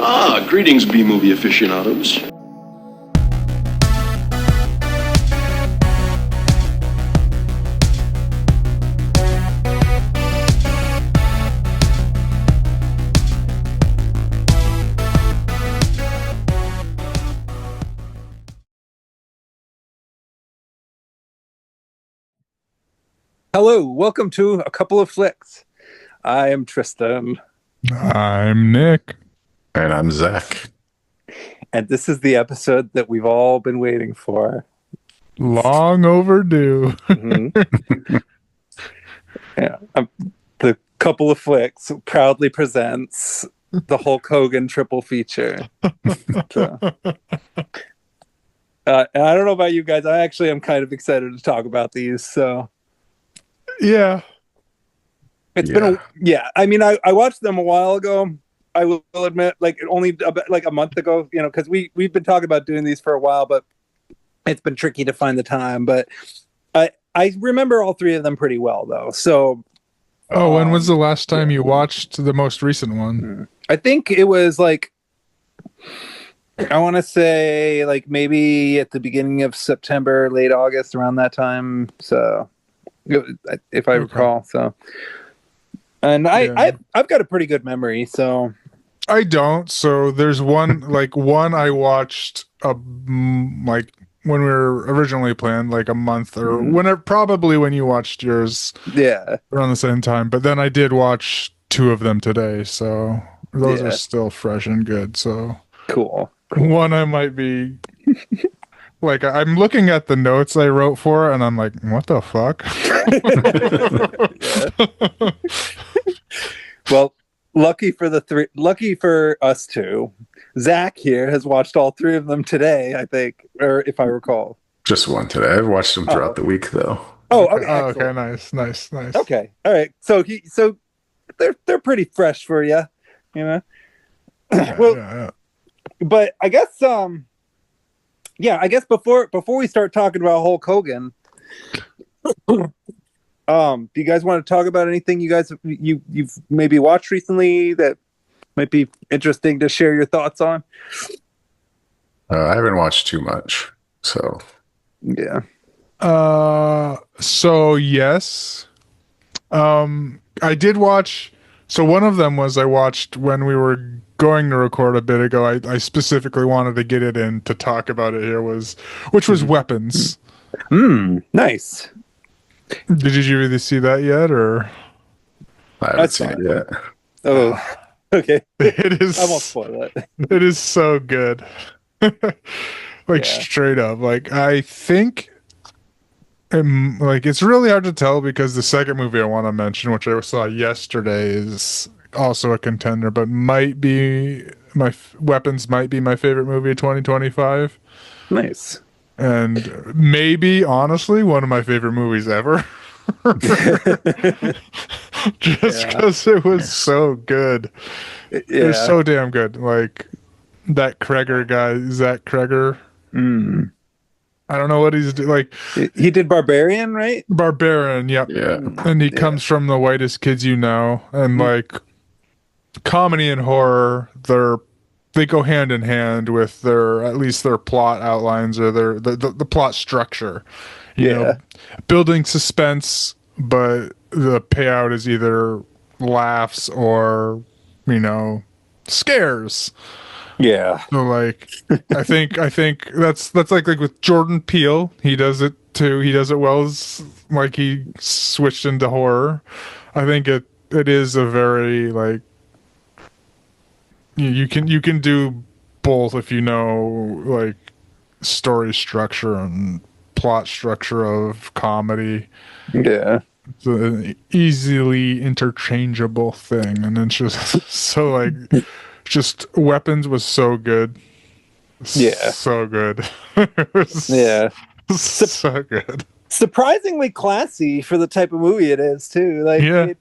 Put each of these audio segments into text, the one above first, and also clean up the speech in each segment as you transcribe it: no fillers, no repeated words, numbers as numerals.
Greetings, B-movie aficionados. Hello, welcome to A Couple of Flicks. I am Tristan. I'm Nick. And I'm Zach. And this is the episode that we've all been waiting for. Long overdue. Mm-hmm. Yeah, The Couple of Flicks proudly presents the Hulk Hogan triple feature. So, and I don't know about you guys. I actually am kind of excited to talk about these. So Yeah. it's been I mean, I watched them a while ago. I will admit, like only about, like a month ago, because we've been talking about doing these for a while, but it's been tricky to find the time. But I remember all three of them pretty well, though. So, when was the last time you watched the most recent one? I think it was like, I want to say like maybe at the beginning of September, late August, around that time. So, if I recall, so. And I've got a pretty good memory, so I don't. So there's one I watched like when we were originally planned, like a month or whenever, probably when you watched yours, around the same time. But then I did watch two of them today, so those are still fresh and good. So cool. One I might be. Like, I'm looking at the notes I wrote for it, and I'm like, what the fuck? Well, lucky for us two, Zach here has watched all three of them today, I think, or if I recall. Just one today. I've watched them throughout the week, though. Oh, okay. Okay, nice. Okay, all right. So they're pretty fresh for you, Well, Yeah. But I guess I guess before we start talking about Hulk Hogan, do you guys want to talk about anything you've maybe watched recently that might be interesting to share your thoughts on? I haven't watched too much, so yeah. So yes, I did watch. So one of them was I watched when we were going to record a bit ago. I specifically wanted to get it in to talk about it here, which was Weapons. Nice. Did you really see that yet, or? I haven't seen it yet. Oh, okay. It is. I won't spoil it. It is so good. Straight up. Like, I think. It's really hard to tell because the second movie I want to mention, which I saw yesterday, is also a contender, but Weapons might be my favorite movie of 2025. Nice. And maybe, honestly, one of my favorite movies ever. Just because it was so good. It was so damn good. Like, that Kreger guy, Zach Kreger. I don't know what he's doing. Like, he did Barbarian, right? Barbarian, yep. Yeah. And he comes from The Whitest Kids You Know. And like, comedy and horror, they go hand in hand with at least their plot outlines or the plot structure. You know, building suspense, but the payout is either laughs or, scares. Yeah. So like, I think that's like with Jordan Peele, he does it too. He does it well. As like he switched into horror. I think it is a very like you can do both if you know like story structure and plot structure of comedy. Yeah. It's an easily interchangeable thing, and it's just so like. Just Weapons was so good. So good. So good. Surprisingly classy for the type of movie it is too. Like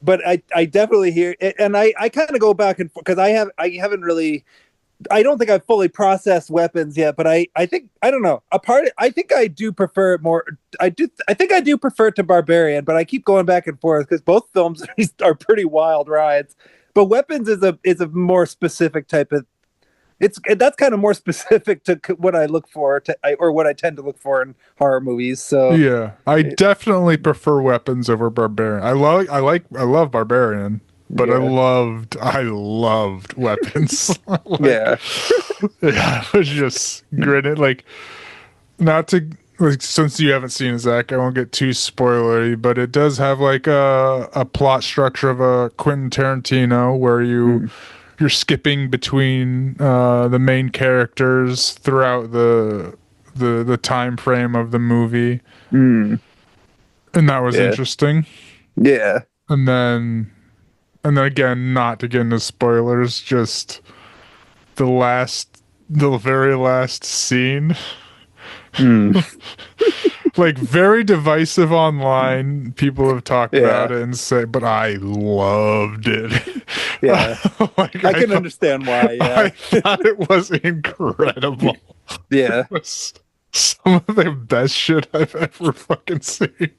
but I definitely hear it, and I kind of go back and forth because I don't think I've fully processed Weapons yet, but I think I don't know. I think I do prefer it more. I think I do prefer it to Barbarian, but I keep going back and forth because both films are pretty wild rides. But weapons is a more specific type of. That's kind of more specific to what I look for or what I tend to look for in horror movies. So Yeah, I definitely prefer weapons over barbarian. I love barbarian, but Yeah. I loved weapons. Like, yeah, yeah, I was just grinning. Like, not to like, since you haven't seen it, Zach, I won't get too spoilery, but it does have like a plot structure of a Quentin Tarantino where you're skipping between the main characters throughout the time frame of the movie, and that was Yeah. interesting. yeah, And then again, not to get into spoilers, just the very last scene, like very divisive online. People have talked about it and say, but I loved it. yeah. Like, I can understand why. Yeah, I thought it was incredible. yeah. It was some of the best shit I've ever fucking seen.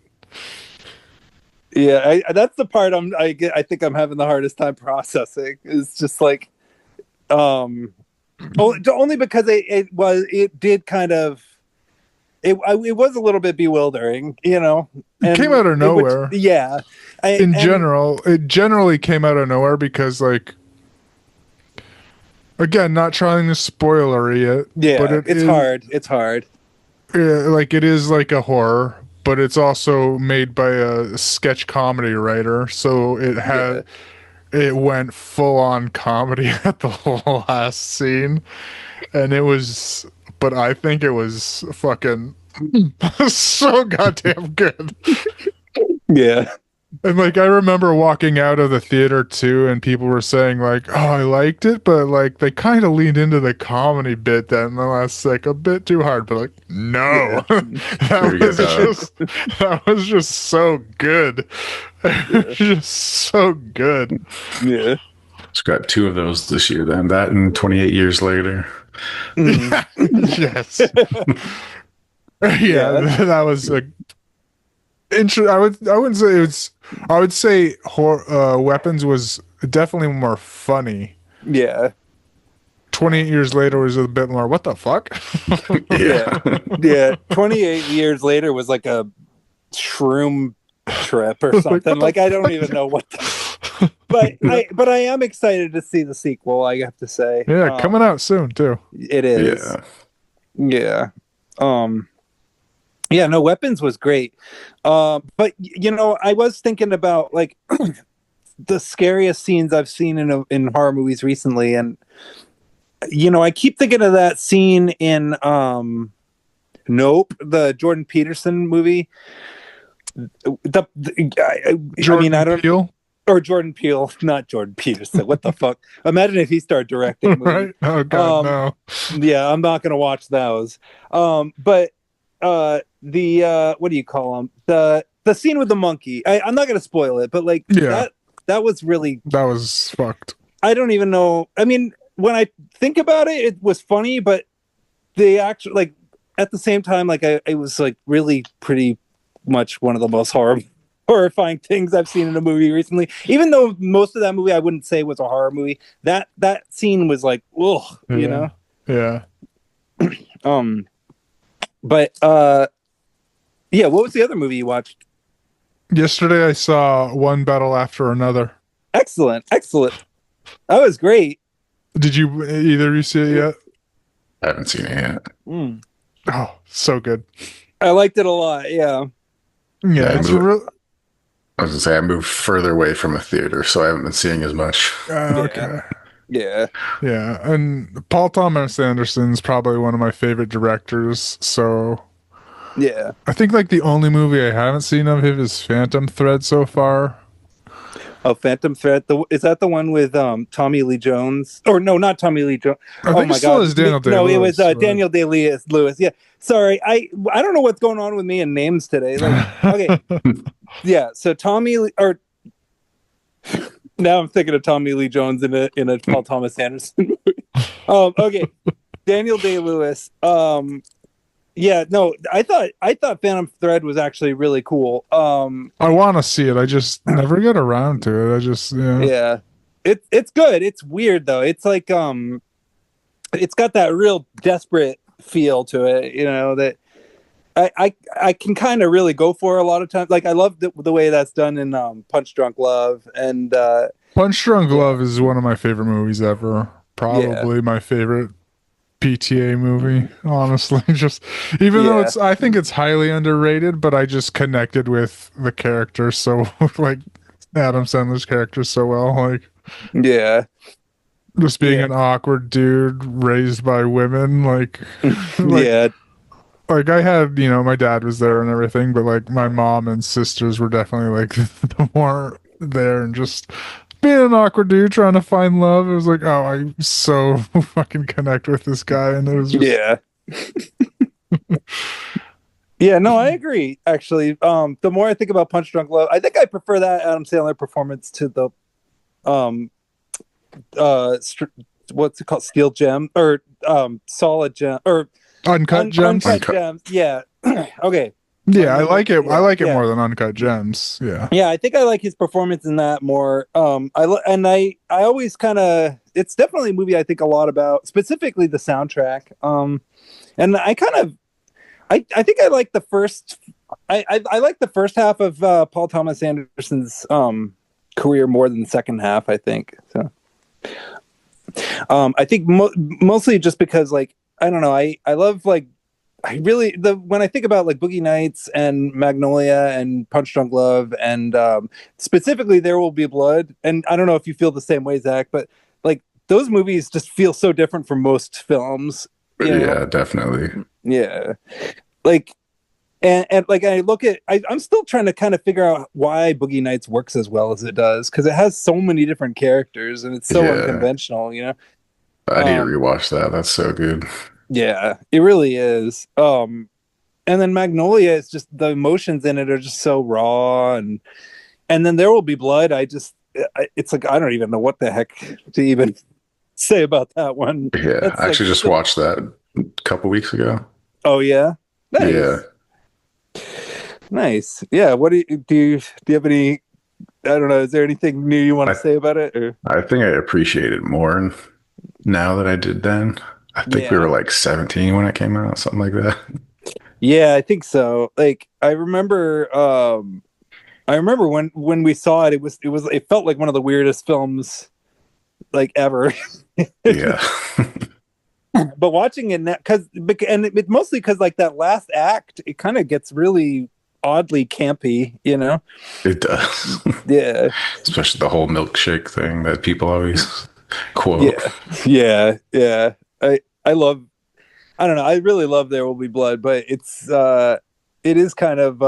Yeah, that's the part I think I'm having the hardest time processing. Is just like, only because it did kind of it was a little bit bewildering, you know. It came out of nowhere. General, It generally came out of nowhere because, like, again, not trying to spoilery it. yeah, but it's hard. It's hard. Yeah, like it is like a horror, but it's also made by a sketch comedy writer, so it went full on comedy at the last scene, and it was. But I think it was fucking so goddamn good. Yeah, And like I remember walking out of the theater too, and people were saying like, "Oh, I liked it," but like they kind of leaned into the comedy bit then in the last like a bit too hard. But like, no, that was just so good, just so good. yeah. It's got two of those this year. Then that and 28 years later. Yes, yeah, that was a. I wouldn't say it's. I would say Weapons was definitely more funny. Yeah, 28 years later was a bit more. What the fuck? yeah, yeah. 28 years later was like a shroom trip or something. Like I don't even know what. But I am excited to see the sequel. I have to say. Yeah, coming out soon too. It is. Yeah. Yeah, no, Weapons was great. But you know, I was thinking about like the scariest scenes I've seen in horror movies recently, and you know, I keep thinking of that scene in Nope, the Jordan Peterson movie. Peele? Or Jordan Peele, not Jordan Peterson. What the fuck? Imagine if he started directing movies. Right? Oh god, no. Yeah, I'm not gonna watch those. But the what do you call them? The scene with the monkey. I'm not gonna spoil it, but like that was really that was fucked. I don't even know. I mean, when I think about it, it was funny, but the actual like at the same time, like it was like really pretty much one of the most horrifying things I've seen in a movie recently. Even though most of that movie I wouldn't say was a horror movie, that scene was like, ugh, you know? Yeah. But yeah, what was the other movie you watched? Yesterday I saw One Battle After Another. Excellent. That was great. Did you either of you see it yet? I haven't seen it yet. Oh, so good. I liked it a lot. Yeah. Yeah, it's I was gonna say I moved further away from a theater, so I haven't been seeing as much. okay. Yeah. Yeah, and Paul Thomas Anderson's probably one of my favorite directors, so yeah. I think like the only movie I haven't seen of him is Phantom Thread so far. Oh, Phantom Thread. Is that the one with Tommy Lee Jones? Or no, not Tommy Lee Jones. Oh my God! Is Daniel Day-Lewis. No, it was Daniel Day-Lewis. Yeah. Sorry, I don't know what's going on with me and names today. Like, okay. Yeah. So Tommy Lee, or now I'm thinking of Tommy Lee Jones in a Paul Thomas Anderson movie. Okay. Daniel Day-Lewis. Yeah, no, I thought Phantom Thread was actually really cool. I want to see it. I just never get around to it. I just yeah. It's good. It's weird though. It's like it's got that real desperate feel to it, that I can kind of really go for a lot of times. Like I love the way that's done in Punch Drunk Love, and Punch Drunk yeah, Love is one of my favorite movies ever. yeah, Probably my favorite PTA movie, honestly. Just even though yeah, I think it's highly underrated, but I just connected with the character so like Adam Sandler's character so well. Like yeah, just being yeah, an awkward dude raised by women, like like yeah, like I had, my dad was there and everything, but like my mom and sisters were definitely like the more there and just being an awkward dude trying to find love. It was like, oh, I so fucking connect with this guy, and it was just yeah. Yeah, no, I agree. Actually, the more I think about Punch Drunk Love, I think I prefer that Adam Sandler performance to the um what's it called, Steel Gem, or Solid Gem, or Uncut Gems. Uncut Gems. Yeah. Okay. Yeah, I like it. I like it Yeah. more than Uncut Gems. Yeah. Yeah, I think I like his performance in that more. I always kind of, it's definitely a movie I think a lot about, specifically the soundtrack. And I kind of, I think I like the first, I like the first half of Paul Thomas Anderson's career more than the second half, I think. So, I think mostly just because, like, I don't know, I love, like, I really, when I think about like Boogie Nights and Magnolia and Punch Drunk Love and specifically There Will Be Blood, and I don't know if you feel the same way, Zach, but like those movies just feel so different from most films. Yeah, definitely. Yeah, like, and like I look at, I'm still trying to kind of figure out why Boogie Nights works as well as it does, because it has so many different characters and it's so Yeah. unconventional. I need to rewatch that. That's so good. Yeah, it really is. And then Magnolia is just, the emotions in it are just so raw, and then There Will Be Blood. It's like I don't even know what the heck to even say about that one. Yeah, That's I actually like, just watched that a couple weeks ago. oh yeah, nice. Yeah. Nice. Yeah. What do you have any? I don't know. Is there anything new you want to say about it? Or? I think I appreciate it more now than I did then. I think we Yeah. were like 17 when it came out, something like that. Yeah, I think so. Like I remember when we saw it, it felt like one of the weirdest films like ever. Yeah. But watching it now, it mostly because like that last act, it kind of gets really oddly campy, It does. Yeah. Especially the whole milkshake thing that people always quote. Yeah. I love, I don't know, I really love There Will Be Blood, but it is kind of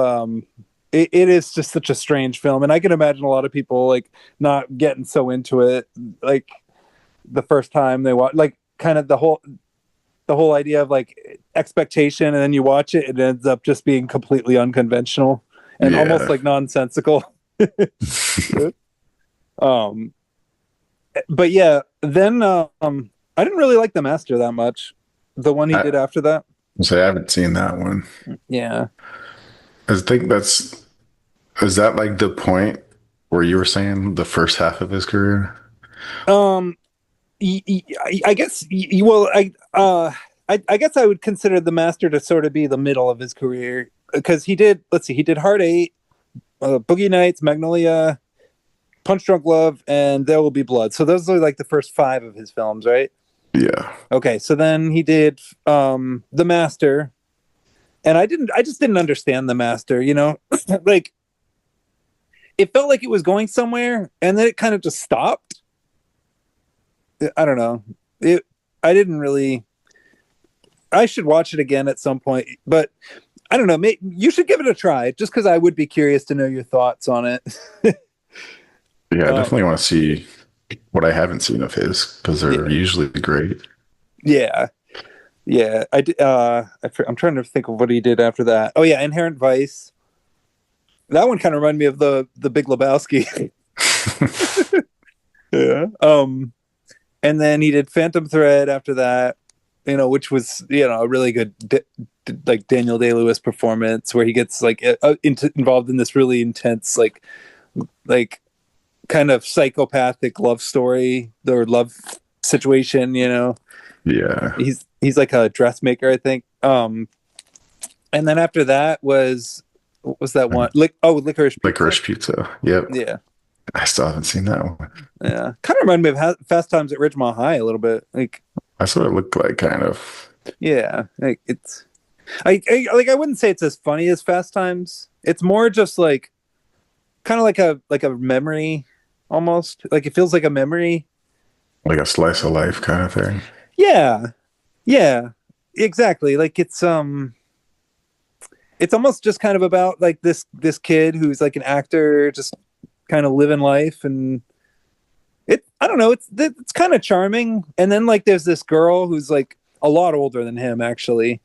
it is just such a strange film, and I can imagine a lot of people like not getting so into it like the first time they watch, like kind of the whole idea of like expectation, and then you watch it, it ends up just being completely unconventional and almost like nonsensical. But yeah, then I didn't really like The Master that much. The one he did after that. So I haven't seen that one. Yeah. I think is that like the point where you were saying the first half of his career? I guess. Well, I guess I would consider The Master to sort of be the middle of his career, because he did. Let's see, he did Heart 8, Boogie Nights, Magnolia, Punch Drunk Love, and There Will Be Blood. So those are like the first 5 of his films, right? Yeah. Okay, so then he did The Master, and I just didn't understand The Master. Like it felt like it was going somewhere, and then it kind of just stopped. I don't know. I didn't really. I should watch it again at some point, but I don't know. You should give it a try, just because I would be curious to know your thoughts on it. Yeah, I definitely want to see what I haven't seen of his, because they're usually great. Yeah. I did. I'm trying to think of what he did after that. Oh yeah, Inherent Vice. That one kind of reminded me of the Big Lebowski. Yeah. And then he did Phantom Thread after that, which was, a really good like Daniel Day-Lewis performance, where he gets like involved in this really intense like kind of psychopathic love story or love situation, you know. Yeah. He's like a dressmaker, I think. And then after that what was that one? Licorice Pizza. Licorice Pizza. Yep. Yeah. I still haven't seen that one. Yeah. Kind of reminded me of Fast Times at Ridgemont High a little bit. Like, That's what it looked like, kind of. yeah. Like it's I wouldn't say it's as funny as Fast Times. It's more just like kind of like a memory almost. Like it feels like a memory. Like a slice of life kind of thing. Yeah. Yeah. Exactly. Like it's almost just kind of about like this kid who's like an actor just kind of living life, and I don't know, it's kind of charming. And then like there's this girl who's like a lot older than him actually,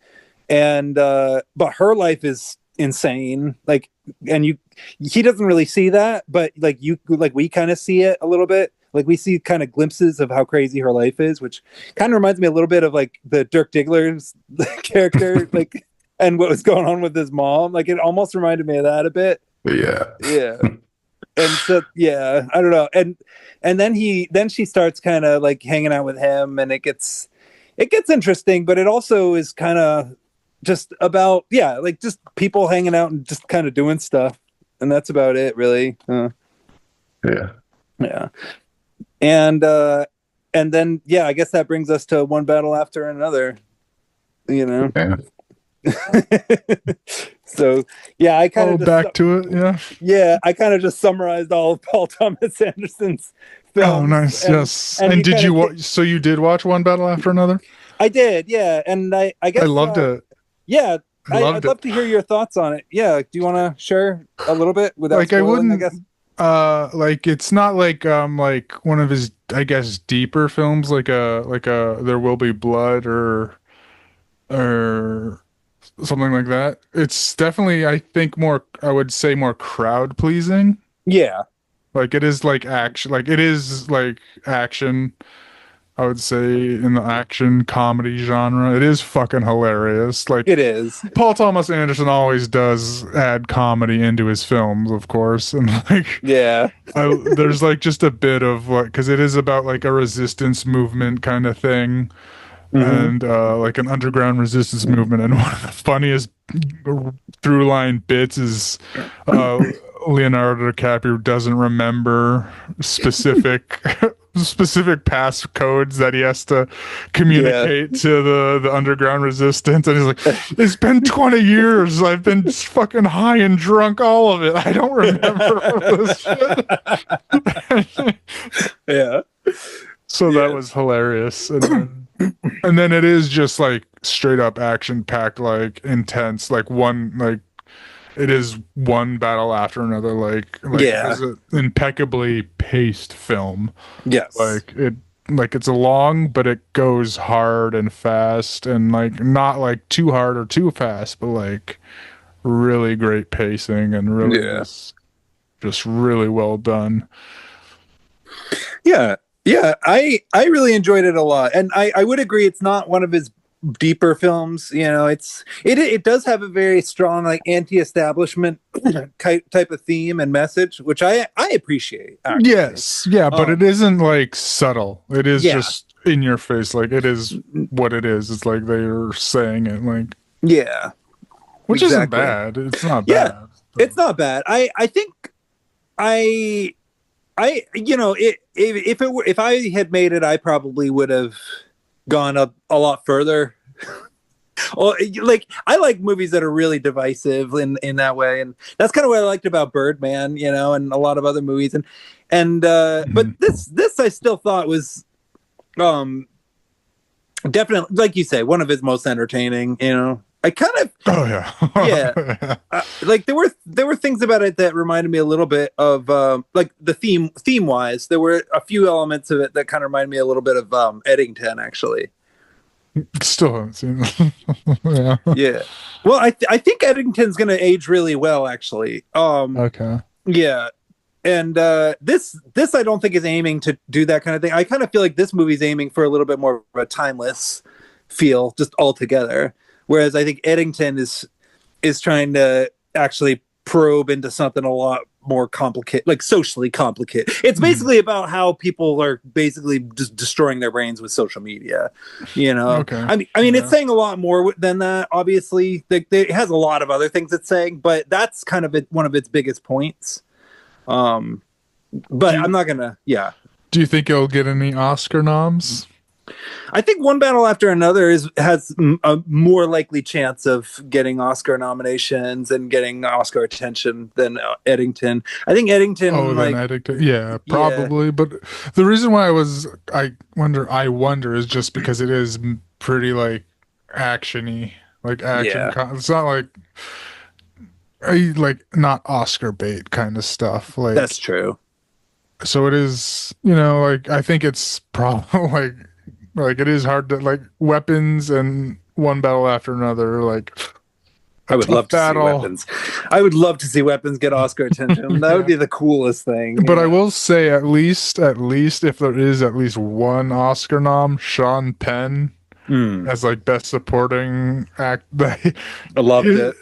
and but her life is insane, like, and he doesn't really see that, but like we kind of see it a little bit. Like we see kind of glimpses of how crazy her life is, which kind of reminds me a little bit of like the Dirk Diggler's character, like, and what was going on with his mom. Like it almost reminded me of that a bit. Yeah. Yeah. And so, yeah, I don't know. And then she starts kind of like hanging out with him, and it gets interesting, but it also is kind of just about, yeah, like just people hanging out and just kind of doing stuff. And that's about it, really. Yeah. Yeah. And then, yeah, I guess that brings us to One Battle After Another, you know? Yeah. So, yeah, I kind of back to it. Yeah. Yeah, I kind of just summarized all of Paul Thomas Anderson's films. Oh, nice. Yes. And did you watch? So you did watch One Battle After Another? I did. Yeah, and I guess I loved it. Yeah, I'd love to hear your thoughts on it. Yeah, do you want to share a little bit without like spoiling, I wouldn't? I guess. Like it's not like one of his, I guess, deeper films, like a There Will Be Blood or something like that. It's definitely, I think, I would say more crowd pleasing. Yeah. Like it is like action, I would say, in the action comedy genre. It is fucking hilarious. Like It is. Paul Thomas Anderson always does add comedy into his films, of course. And like, Yeah. there's like just a bit of like, because it is about like a resistance movement kind of thing. And like an underground resistance movement. And one of the funniest through line bits is Leonardo DiCaprio doesn't remember specific pass codes that he has to communicate to the underground resistance, and he's like, it's been 20 years, I've been fucking high and drunk all of it, I don't remember this shit. Yeah. So that was hilarious. And then it is just like straight up action packed, like intense, like it is one battle after another, like Yeah. it's an impeccably paced film. Yes. Like it's long, but it goes hard and fast, and like not like too hard or too fast, but like really great pacing and really just really well done. Yeah. Yeah, I really enjoyed it a lot, and I would agree it's not one of his deeper films. You know, it does have a very strong like anti-establishment type of theme and message, which I appreciate. Actually. Yes, yeah, but it isn't like subtle. It is just in your face. Like it is what it is. It's like they're saying it. Like which isn't bad. It's not bad. Yeah, it's not bad. I think you know, if I had made it, I probably would have gone a lot further. Well, like I like movies that are really divisive in that way, and that's kind of what I liked about Birdman, you know, and a lot of other movies, and but this I still thought was definitely, like you say, one of his most entertaining. You know, I kind of like there were things about it that reminded me a little bit of like the theme wise. There were a few elements of it that kind of reminded me a little bit of Eddington, actually. Still haven't seen it. Yeah. Well, I think Eddington's going to age really well, actually. Okay. Yeah. And this I don't think is aiming to do that kind of thing. I kind of feel like this movie's aiming for a little bit more of a timeless feel, just altogether. Whereas I think Eddington is trying to actually probe into something a lot more complicated, like socially complicated. It's basically about how people are basically just destroying their brains with social media. You know, Okay. I mean, it's saying a lot more than that. Obviously, it has a lot of other things it's saying, but that's kind of one of its biggest points. But I'm not gonna. Yeah. Do you think it'll get any Oscar noms? I think One Battle After Another has a more likely chance of getting Oscar nominations and getting Oscar attention than Eddington. I think Eddington. Oh, then Eddington. Yeah, probably. Yeah. But the reason why I wonder is just because it is pretty like actiony, like action. Yeah. It's not like not Oscar bait kind of stuff. Like that's true. So it is, like I think it's probably like it is hard to like Weapons and One Battle After Another. Like I would love to see Weapons. I would love to see Weapons get Oscar attention. That would be the coolest thing. But I will say at least if there is at least one Oscar nom, Sean Penn as like best supporting act. I loved it.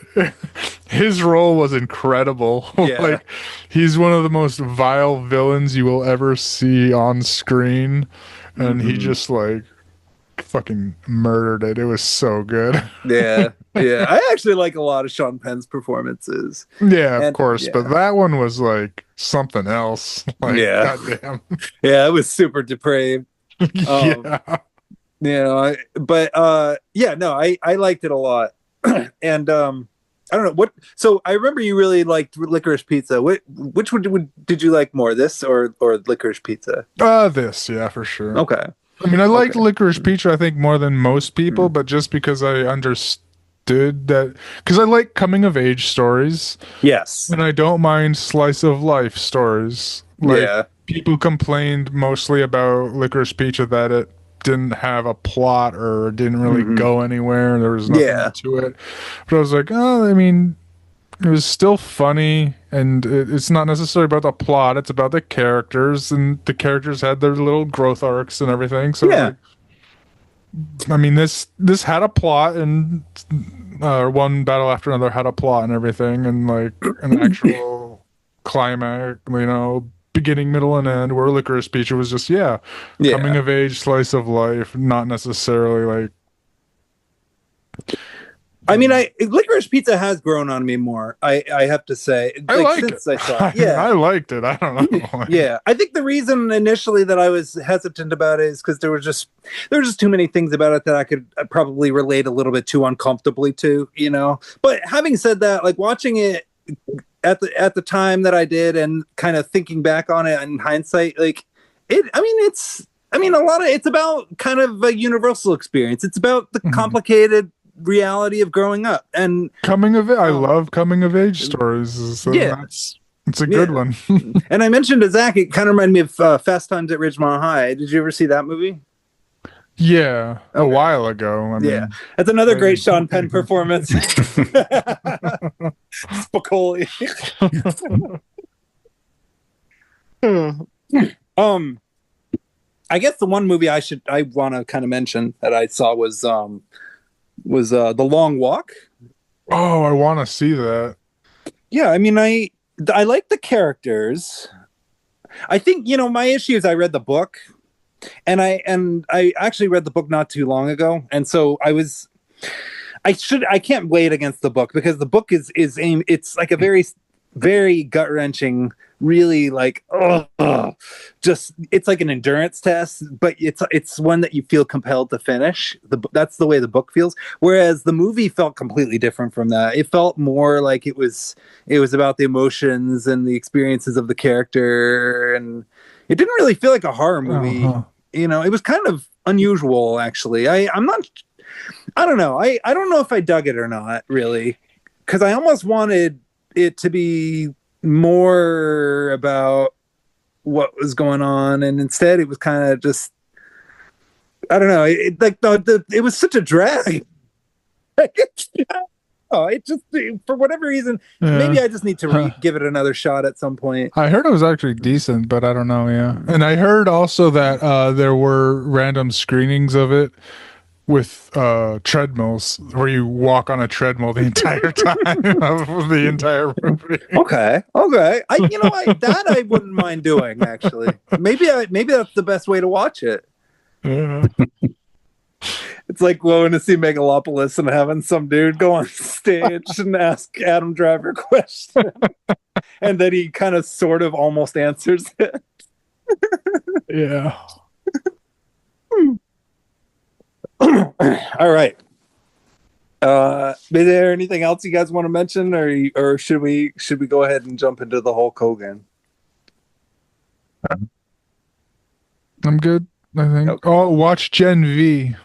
His role was incredible. Yeah. Like he's one of the most vile villains you will ever see on screen, and he just like fucking murdered it. It was so good. Yeah. I actually like a lot of Sean Penn's performances. Yeah, of course, but that one was like something else. Like, yeah. Goddamn. Yeah, it was super depraved. Yeah. I liked it a lot. And I don't know what. So I remember you really liked Licorice Pizza. Which one did you like more, this or Licorice Pizza? This, yeah, for sure. Okay. I mean, I liked Licorice Pizza, I think, more than most people, but just because I understood that, because I like coming of age stories. Yes. And I don't mind slice of life stories. Like, people complained mostly about Licorice Pizza that it didn't have a plot or didn't really go anywhere. There was nothing to it. But I was like, I mean, it was still funny, and it's not necessarily about the plot. It's about the characters, and the characters had their little growth arcs and everything. So, I mean, this had a plot, and One Battle After Another had a plot and everything, and like an actual climax, beginning, middle, and end, where Licorice Pizza was just coming of age, slice of life, not necessarily like. I mean, Licorice Pizza has grown on me more. I have to say, I like since it. I saw it. I liked it. I don't know. Yeah, I think the reason initially that I was hesitant about it is because there were just too many things about it that I could probably relate a little bit too uncomfortably to, But having said that, like watching it at the time that I did, and kind of thinking back on it in hindsight, like it's about kind of a universal experience. It's about the complicated reality of growing up and coming of it. I love coming of age stories. So it's a good one. And I mentioned to Zach, it kind of reminded me of Fast Times at Ridgemont High. Did you ever see that movie? Yeah, a while ago. I mean, that's another great Sean Penn performance. Spicoli. I guess the one movie I want to kind of mention that I saw was The Long Walk. Oh, I want to see that. Yeah, I mean, I like the characters. I think my issue is I read the book. And I actually read the book not too long ago, and so I can't weigh it against the book, because the book is aimed. It's like a very, very gut wrenching, really like it's like an endurance test, but it's one that you feel compelled to finish. That's the way the book feels. Whereas the movie felt completely different from that. It felt more like it was about the emotions and the experiences of the character, and it didn't really feel like a horror movie. It was kind of unusual, actually. I don't know. I don't know if I dug it or not, really, because I almost wanted it to be more about what was going on, and instead it was kind of just, I don't know. It was such a drag. It just, for whatever reason, maybe I just need to give it another shot at some point. I heard it was actually decent, but I don't know. Yeah, and I heard also that there were random screenings of it with treadmills where you walk on a treadmill the entire time of the entire movie. Okay. I wouldn't mind doing actually. Maybe that's the best way to watch it. Yeah. It's like going to see Megalopolis and having some dude go on stage and ask Adam Driver a question, and then he kind of sort of almost answers it. Yeah. All right. Is there anything else you guys want to mention, or should we go ahead and jump into the Hulk Hogan? I'm good, I think. Okay. Oh, watch Gen V.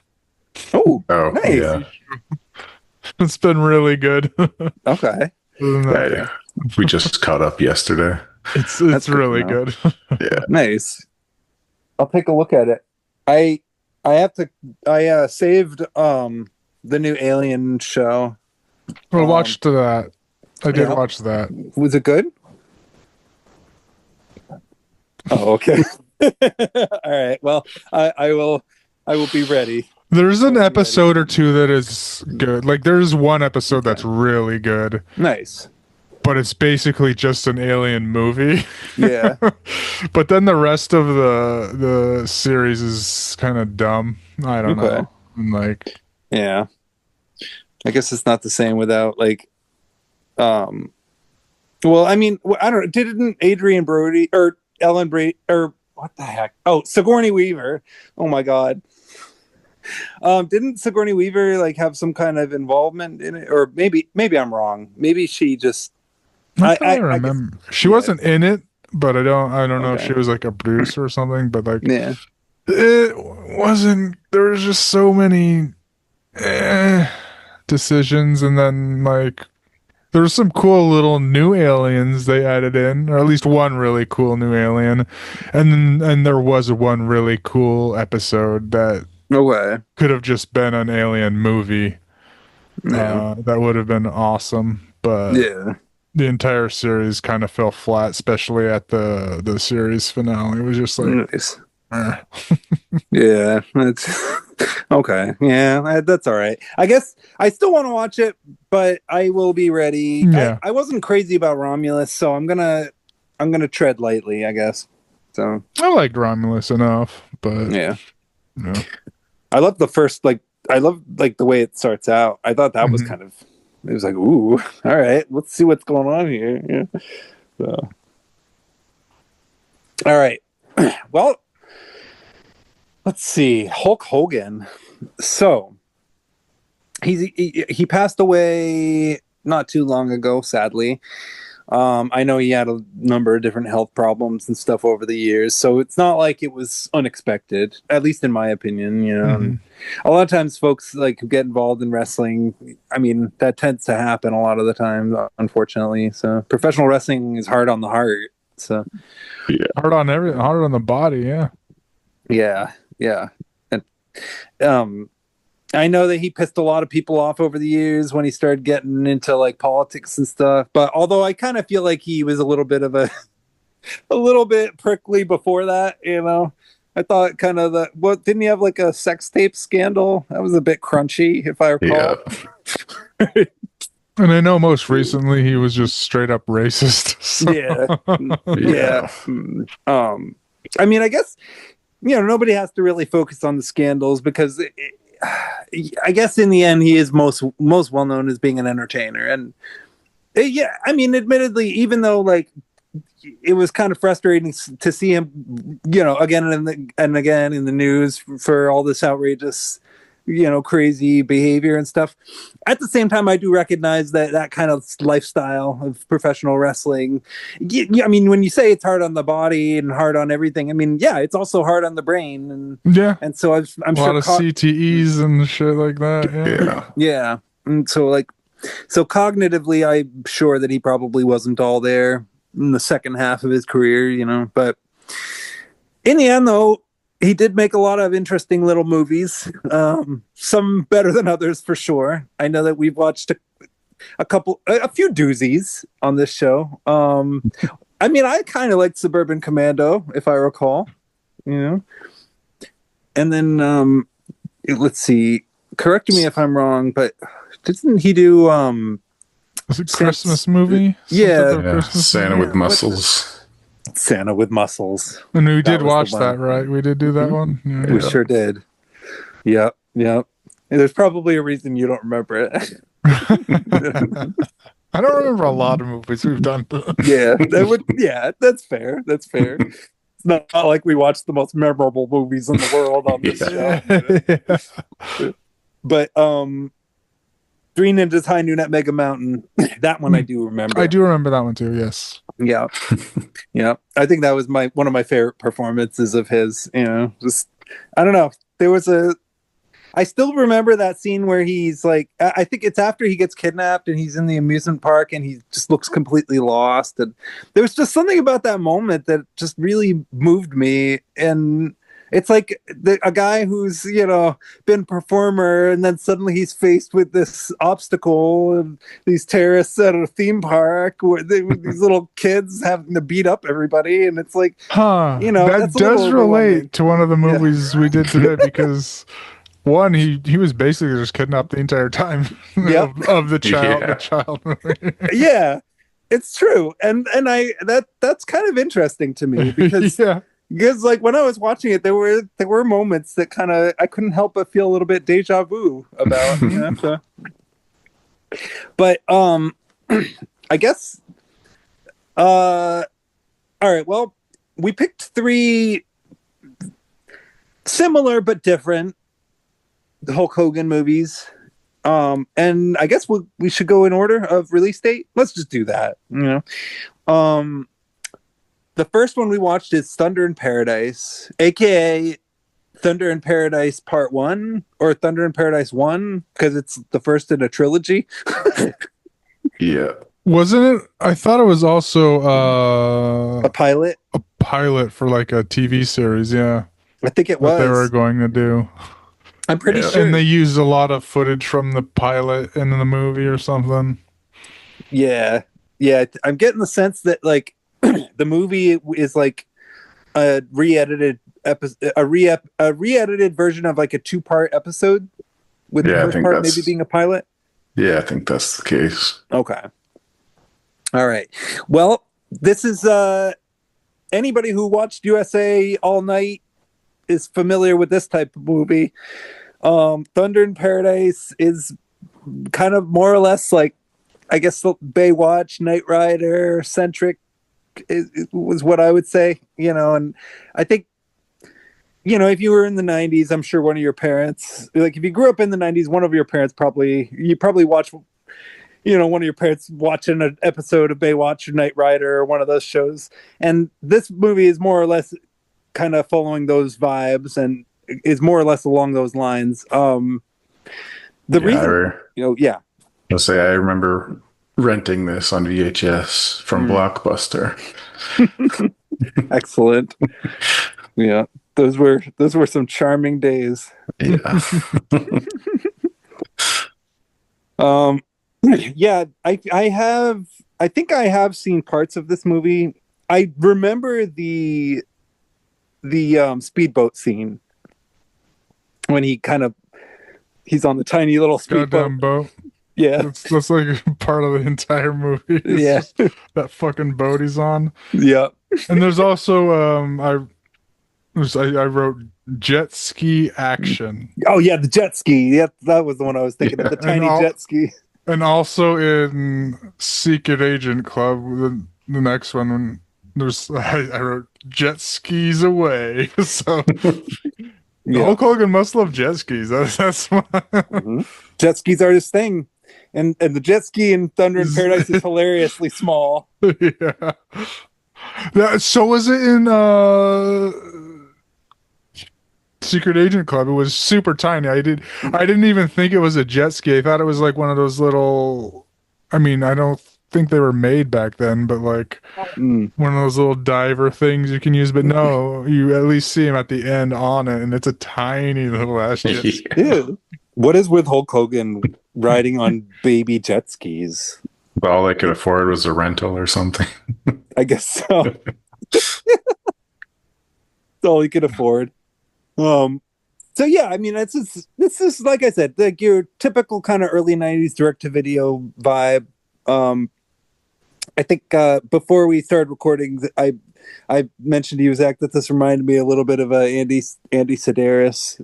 Oh, Oh, nice. yeah. It's been really good. Okay. Yeah. We just caught up yesterday. It's That's good really to know. good. Yeah. Nice. I'll take a look at it. I saved the new Alien show. I watched that. I did yeah. watch that. Was it good? Oh, okay. All right. Well, I will be ready. There's an episode or two that is good. Like there's one episode that's really good, Nice. but it's basically just an alien movie. Yeah. But then the rest of the series is kind of dumb. I don't Okay. know. And like Yeah. I guess it's not the same without like well, I mean, I don't know. Didn't Adrian Brody or Ellen Brady or what the heck? Oh, Sigourney Weaver. Oh my God. Didn't Sigourney Weaver like have some kind of involvement in it? Or maybe I'm wrong. Maybe she just I remember she wasn't in it, but I don't know if Okay. she was like a producer or something, but like yeah. it wasn't. There was just so many decisions, and then like there was some cool little new aliens they added in, or at least one really cool new alien, and there was one really cool episode that Okay. could have just been an alien movie. Yeah. That would have been awesome, but Yeah. the entire series kind of fell flat, especially at the series finale. It was just like, Nice. eh. Yeah, that's okay. Yeah, that's all right. I guess I still want to watch it, but I will be ready. Yeah. I wasn't crazy about Romulus, so I'm gonna tread lightly, I guess. So I liked Romulus enough, but yeah, yeah. I love the way it starts out. I thought that was Mhm. kind of, it was like, ooh, all right, let's see what's going on here. Yeah. So all right, well. Let's see, Hulk Hogan. So he passed away not too long ago, sadly. I know he had a number of different health problems and stuff over the years, so it's not like it was unexpected, at least in my opinion. You know, Mhm. a lot of times folks like who get involved in wrestling, I mean, that tends to happen a lot of the time, unfortunately. So professional wrestling is hard on the heart. So hard on the body. Yeah. yeah, and I know that he pissed a lot of people off over the years when he started getting into like politics and stuff. But although I kind of feel like he was a little bit of a little bit prickly before that, you know, I thought kind of didn't he have like a sex tape scandal? That was a bit crunchy, if I recall. Yeah. And I know most recently he was just straight up racist. So. Yeah. I mean, I guess, you know, nobody has to really focus on the scandals because I guess in the end he is most well known as being an entertainer. And yeah, I mean, admittedly, even though like it was kind of frustrating to see him, you know, again and again in the news for all this outrageous, you know, crazy behavior and stuff. At the same time, I do recognize that kind of lifestyle of professional wrestling. I mean, when you say it's hard on the body and hard on everything, I mean, yeah, it's also hard on the brain. And Yeah. and so I'm A sure lot of CTEs and shit like that. Yeah. yeah. And so cognitively, I'm sure that he probably wasn't all there in the second half of his career, you know, but in the end, though, he did make a lot of interesting little movies, some better than others for sure. I know that we've watched a few doozies on this show. I mean, I kind of liked Suburban Commando, if I recall, you know. And then let's see. correct me if I'm wrong, but didn't he do Was it Christmas movie? Yeah. Some type of Christmas Santa movie? with muscles. Santa with Muscles? And we That did was watch the one. that, right? We did do that Mhm. one. Yeah. We sure did. Yep. And there's probably a reason you don't remember it. I don't remember a lot of movies we've done. That's fair. That's fair. It's not like we watched the most memorable movies in the world on this show. But Three Ninjas High Noon at Mega Mountain, that one I do remember. I do remember that one too, yes. Yeah. I think that was one of my favorite performances of his. Just I don't know. I still remember that scene where he's like, I think it's after he gets kidnapped and he's in the amusement park and he just looks completely lost. And there was just something about that moment that just really moved me. And it's like a guy who's, been a performer and then suddenly he's faced with this obstacle and these terrorists at a theme park with these little kids having to beat up everybody. And it's like, that that's does relate to one of the Yeah. movies we did today because one, he was basically just kidnapped the entire time of the child. Yeah. The child movie. Yeah, it's true. And that's kind of interesting to me because like when I was watching it, there were moments that kind of I couldn't help but feel a little bit deja vu about. But I guess all right, well, we picked 3 similar but different Hulk Hogan movies. And I guess we should go in order of release date. Let's just do that. The first one we watched is Thunder in Paradise, aka Thunder in Paradise Part 1 or Thunder in Paradise 1, because it's the first in a trilogy. Yeah. Wasn't it? I thought it was also A pilot. a pilot for like a TV series. Yeah, I think it what was. they were going to do. I'm pretty sure. And they used a lot of footage from the pilot in the movie or something. Yeah. I'm getting the sense that like the movie is like a re-edited episode, a re-edited version of like a 2-part episode, with the first part maybe being a pilot. Yeah, I think that's the case. Okay. All right. Well, this is anybody who watched USA All Night is familiar with this type of movie. Thunder in Paradise is kind of more or less like, I guess, the Baywatch, Knight Rider centric was what I would say, and I think, if you were in the 90s, I'm sure one of your parents, like if you grew up in the 90s, one of your parents probably watched, one of your parents watching an episode of Baywatch or Knight Rider or one of those shows. And this movie is more or less kind of following those vibes and is more or less along those lines. I'll say I remember renting this on VHS from Blockbuster. Excellent. Yeah, those were some charming days. Yeah. Yeah, I think I have seen parts of this movie. I remember the speedboat scene when he's on the tiny little speedboat. Goddamn boat. Yeah, that's like part of the entire movie. Yeah, that fucking boat he's on. Yeah, and there's also I wrote jet ski action. Oh yeah, the jet ski. Yeah, that was the one I was thinking of. The tiny jet ski. And also in Secret Agent Club, the next one, when I wrote jet skis away. So Hulk Hogan must love jet skis. That's why. Jet skis are his thing. And the jet ski in Thunder in Paradise is hilariously small. Yeah. So was it in Secret Agent Club? It was super tiny. I didn't even think it was a jet ski. I thought it was like one of those little, I mean, I don't think they were made back then, but like one of those little diver things you can use. But no, you at least see him at the end on it, and it's a tiny little ass jet ski. Dude, what is with Hulk Hogan riding on baby jet skis? All I could afford was a rental or something. I guess so. That's all he could afford. So yeah, I mean, this is like I said, like your typical kind of early '90s direct-to-video vibe. I think before we started recording, I mentioned to you, Zach, that this reminded me a little bit of Andy Sedaris.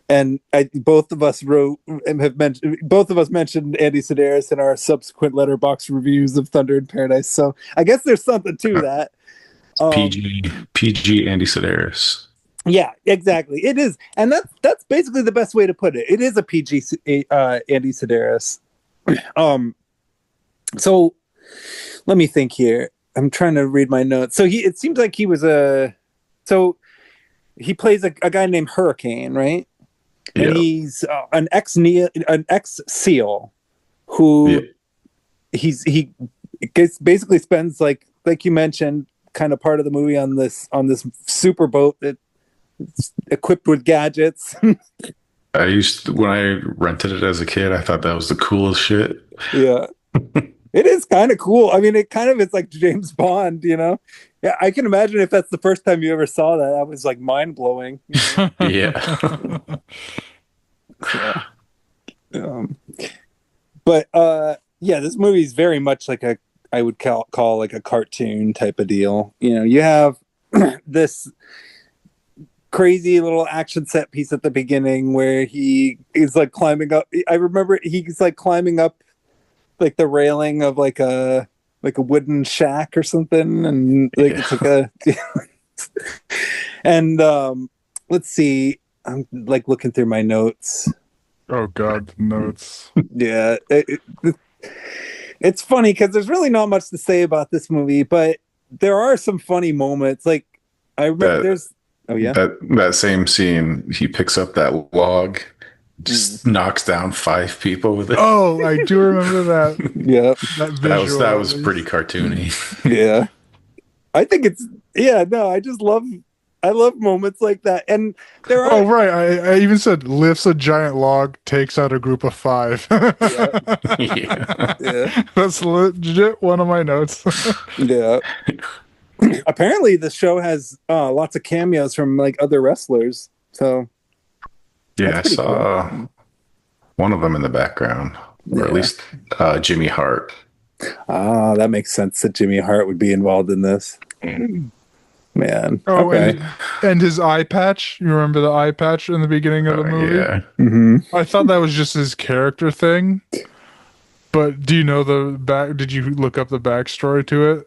And both of us mentioned Andy Sedaris in our subsequent letterbox reviews of Thunder in Paradise. So I guess there's something to that. PG Andy Sedaris. Yeah, exactly. It is, and that's basically the best way to put it. It is a PG Andy Sedaris. So let me think here. I'm trying to read my notes. So it seems like he was he plays a guy named Hurricane, right? Yeah. And he's an ex SEAL who he basically spends like you mentioned, kind of part of the movie on this super boat that's equipped with gadgets. When I rented it as a kid, I thought that was the coolest shit. Yeah. It is kind of cool. I mean, it's like James Bond, you know? Yeah, I can imagine if that's the first time you ever saw that. That was like mind blowing. Yeah. Yeah. But yeah, this movie is very much like I would call like a cartoon type of deal. You know, you have this crazy little action set piece at the beginning where he is like climbing up. I remember he's like climbing up like the railing of like a wooden shack or something, and like it's like a and let's see, I'm like looking through my notes. Oh God, notes. Yeah, it's funny because there's really not much to say about this movie, but there are some funny moments. Like I remember that same scene, he picks up that log, just knocks down 5 people with it. Oh, I do remember that. Yeah, that was pretty cartoony. Yeah, I think I love moments like that. And there are right, I even said lifts a giant log, takes out a group of 5. Yeah. That's legit one of my notes. Yeah. Apparently the show has lots of cameos from like other wrestlers, so yeah, I saw one of them in the background, or at least Jimmy Hart. That makes sense that Jimmy Hart would be involved in this. Man. Oh, okay. and his eye patch. You remember the eye patch in the beginning of the movie? Yeah. Mm-hmm. I thought that was just his character thing. But do you know the back? Did you look up the backstory to it?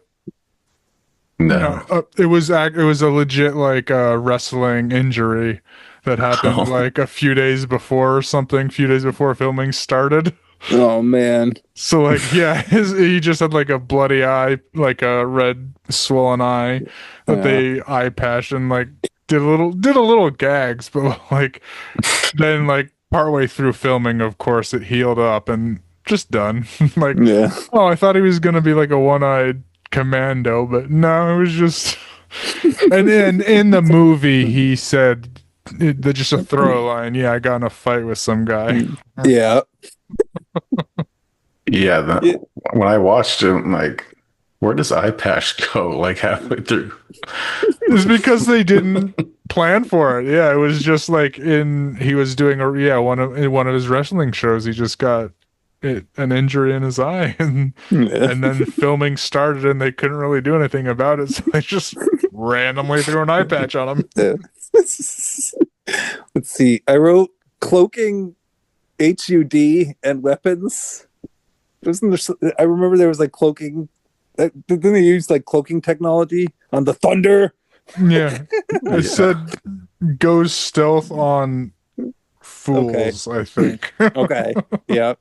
No. It was a legit like wrestling injury that happened like a few days before filming started. Oh man. So like he just had like a bloody eye, like a red swollen eye that they eye patched and like did a little gags, but like then like partway through filming, of course, it healed up and just done. Like I thought he was gonna be like a one-eyed commando, but no, it was just and in the movie he said just a throw line, yeah, I got in a fight with some guy. Yeah. When I watched it, I'm like, where does eye patch go? Like halfway through. It's because they didn't plan for it. Yeah, it was just like he was doing one of his wrestling shows. He just got an injury in his eye, and then filming started, and they couldn't really do anything about it, so they just randomly threw an eye patch on him. Let's see. I wrote cloaking, HUD, and weapons. I remember there was like cloaking. Didn't they use like cloaking technology on the Thunder? Yeah, I said goes stealth on fools. Okay. I think. Okay. Yeah.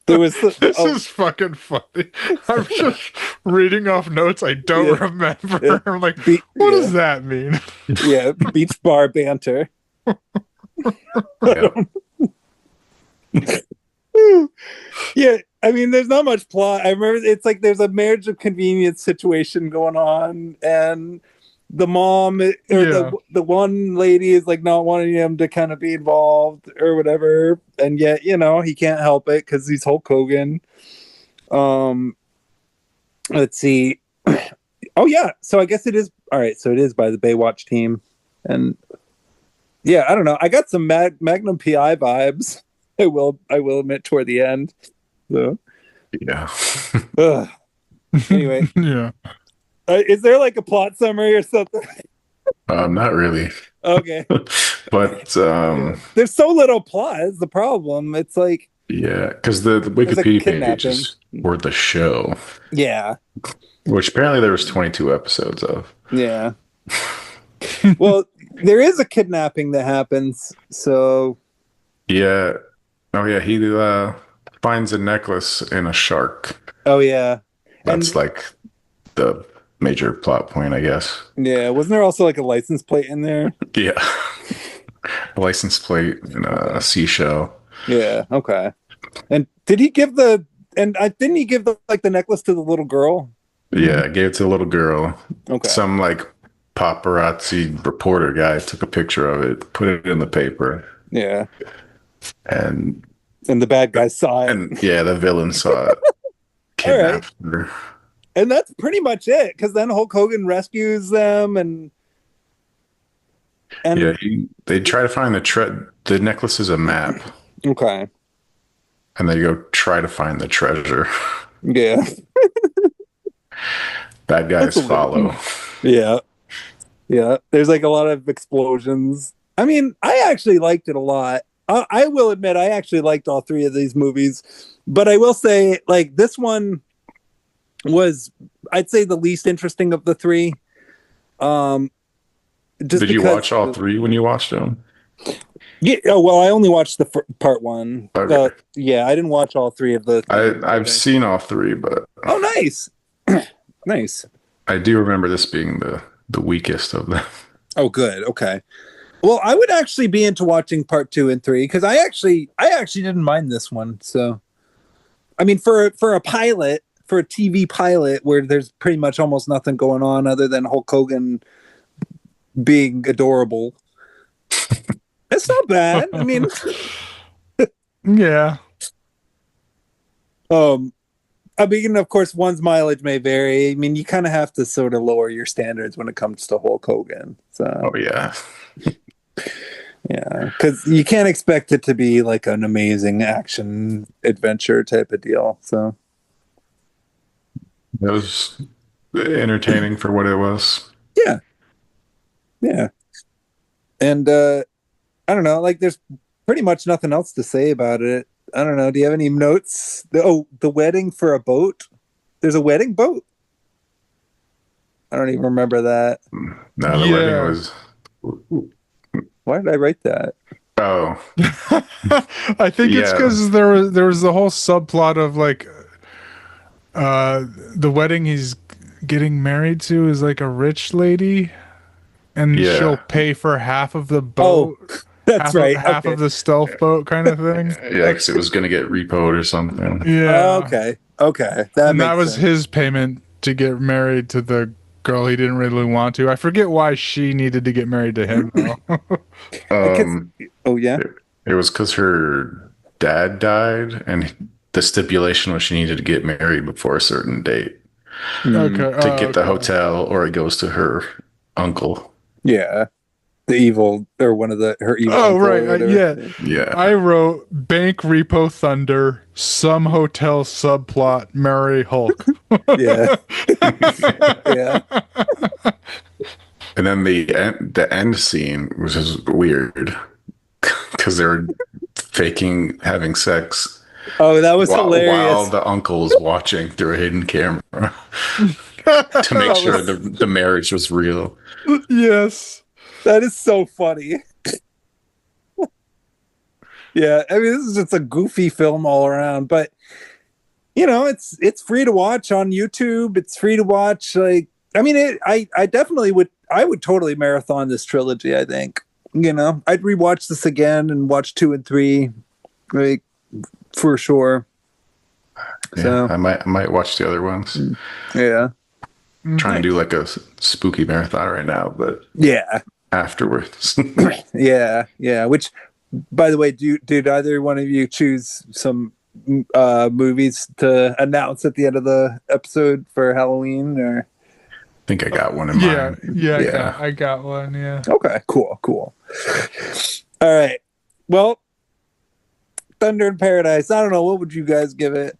There was this is fucking funny. I'm just reading off notes I don't remember. Yeah. I'm like, what does that mean? Yeah, beach bar banter. Yeah, I mean, there's not much plot. I remember it's like there's a marriage of convenience situation going on, and the mom or the one lady is like not wanting him to kind of be involved or whatever, and yet he can't help it because he's Hulk Hogan. Let's see. Oh yeah, so I guess it is all right. So it is by the Baywatch team, and Yeah, I don't know. I got some Magnum PI vibes. I will admit toward the end. So, Yeah. ugh. Anyway, Yeah. is there like a plot summary or something? Not really. Okay. But Yeah. There's so little plot is the problem. It's like yeah, because the there's a Wikipedia page kidnapping. is for the show, Yeah. which apparently there was 22 episodes of. Yeah. Well, there is a kidnapping that happens. So Yeah. Oh yeah, he finds a necklace in a shark. oh yeah. That's And like the major plot point, I guess. yeah, wasn't there also like a license plate in there? Yeah. A license plate and a seashell. Yeah, okay. And did he give the didn't he give the necklace to the little girl? Yeah, gave it to a little girl. Okay. Some like paparazzi reporter guy took a picture of it, put it in the paper, Yeah. and And the bad guy saw it. and yeah, the villain saw it. All right. Kidnapped her. And that's pretty much it. Because then Hulk Hogan rescues them and Yeah, they try to find the necklace is a map, okay. and they go try to find the treasure. Yeah. Bad guys That's a little- follow. Yeah. Yeah. There's like a lot of explosions. I mean, I actually liked it a lot. I will admit I actually liked all three of these movies, but I will say like this one was I'd say the least interesting of the three. Just Did you because- watch all three when you watched them? Yeah. Oh, well, I only watched the part one. Okay. Yeah, I didn't watch all three of the. I've seen all three, but Oh, nice, nice. I do remember this being the weakest of them. Oh, good. Okay. Well, I would actually be into watching part 2 and 3 because I actually didn't mind this one. So, I mean, for a pilot, for a TV pilot where there's pretty much almost nothing going on other than Hulk Hogan being adorable, it's not bad. I mean, Yeah. I mean, of course, one's mileage may vary. I mean, you kind of have to sort of lower your standards when it comes to Hulk Hogan. So, Oh yeah. yeah, because you can't expect it to be like an amazing action adventure type of deal. So, It was entertaining for what it was. yeah, yeah. And I don't know, like, there's pretty much nothing else to say about it. I don't know. Do you have any notes? Oh, the wedding for a boat. There's a wedding boat. I don't even remember that. No, the wedding was. Why did I write that? Oh, I think it's Yeah. because there was the whole subplot of like the wedding he's getting married to is like a rich lady, and Yeah. she'll pay for half of the boat. That's half right. Of, half Okay. of the stealth boat kind of thing. yeah, because it was gonna get repoed or something. Yeah. Okay. Okay. And makes that was sense. his payment to get married to the girl he didn't really want to. I forget why she needed to get married to him though. Oh yeah. It was because her dad died, and the stipulation was she needed to get married before a certain date Okay. to get the okay. hotel, or it goes to her uncle. Yeah. The evil or one of her evil. Oh, uncle or right, whatever. yeah. Yeah, I wrote Bank Repo Thunder, some hotel subplot, Mary Hulk. Yeah. Yeah. and then the end scene was just weird because they were faking having sex Oh, that was while hilarious. the uncle was watching through a hidden camera to make sure the marriage was real. Yes. That is so funny. Yeah, I mean, this is just a goofy film all around, but you know, it's free to watch on YouTube. It's free to watch. Like, I mean, I definitely would. I would totally marathon this trilogy. I think, you know, I'd rewatch this again and watch 2 and 3, like, for sure. Yeah, So I might watch the other ones. yeah, Trying to do like a spooky marathon right now, but yeah, afterwards. yeah. Which, by the way, did either one of you choose some movies to announce at the end of the episode for Halloween? Or think I got one in Yeah, mind. yeah, I got one. Yeah. Okay, cool. All right. Well, Thunder in Paradise. I don't know. What would you guys give it?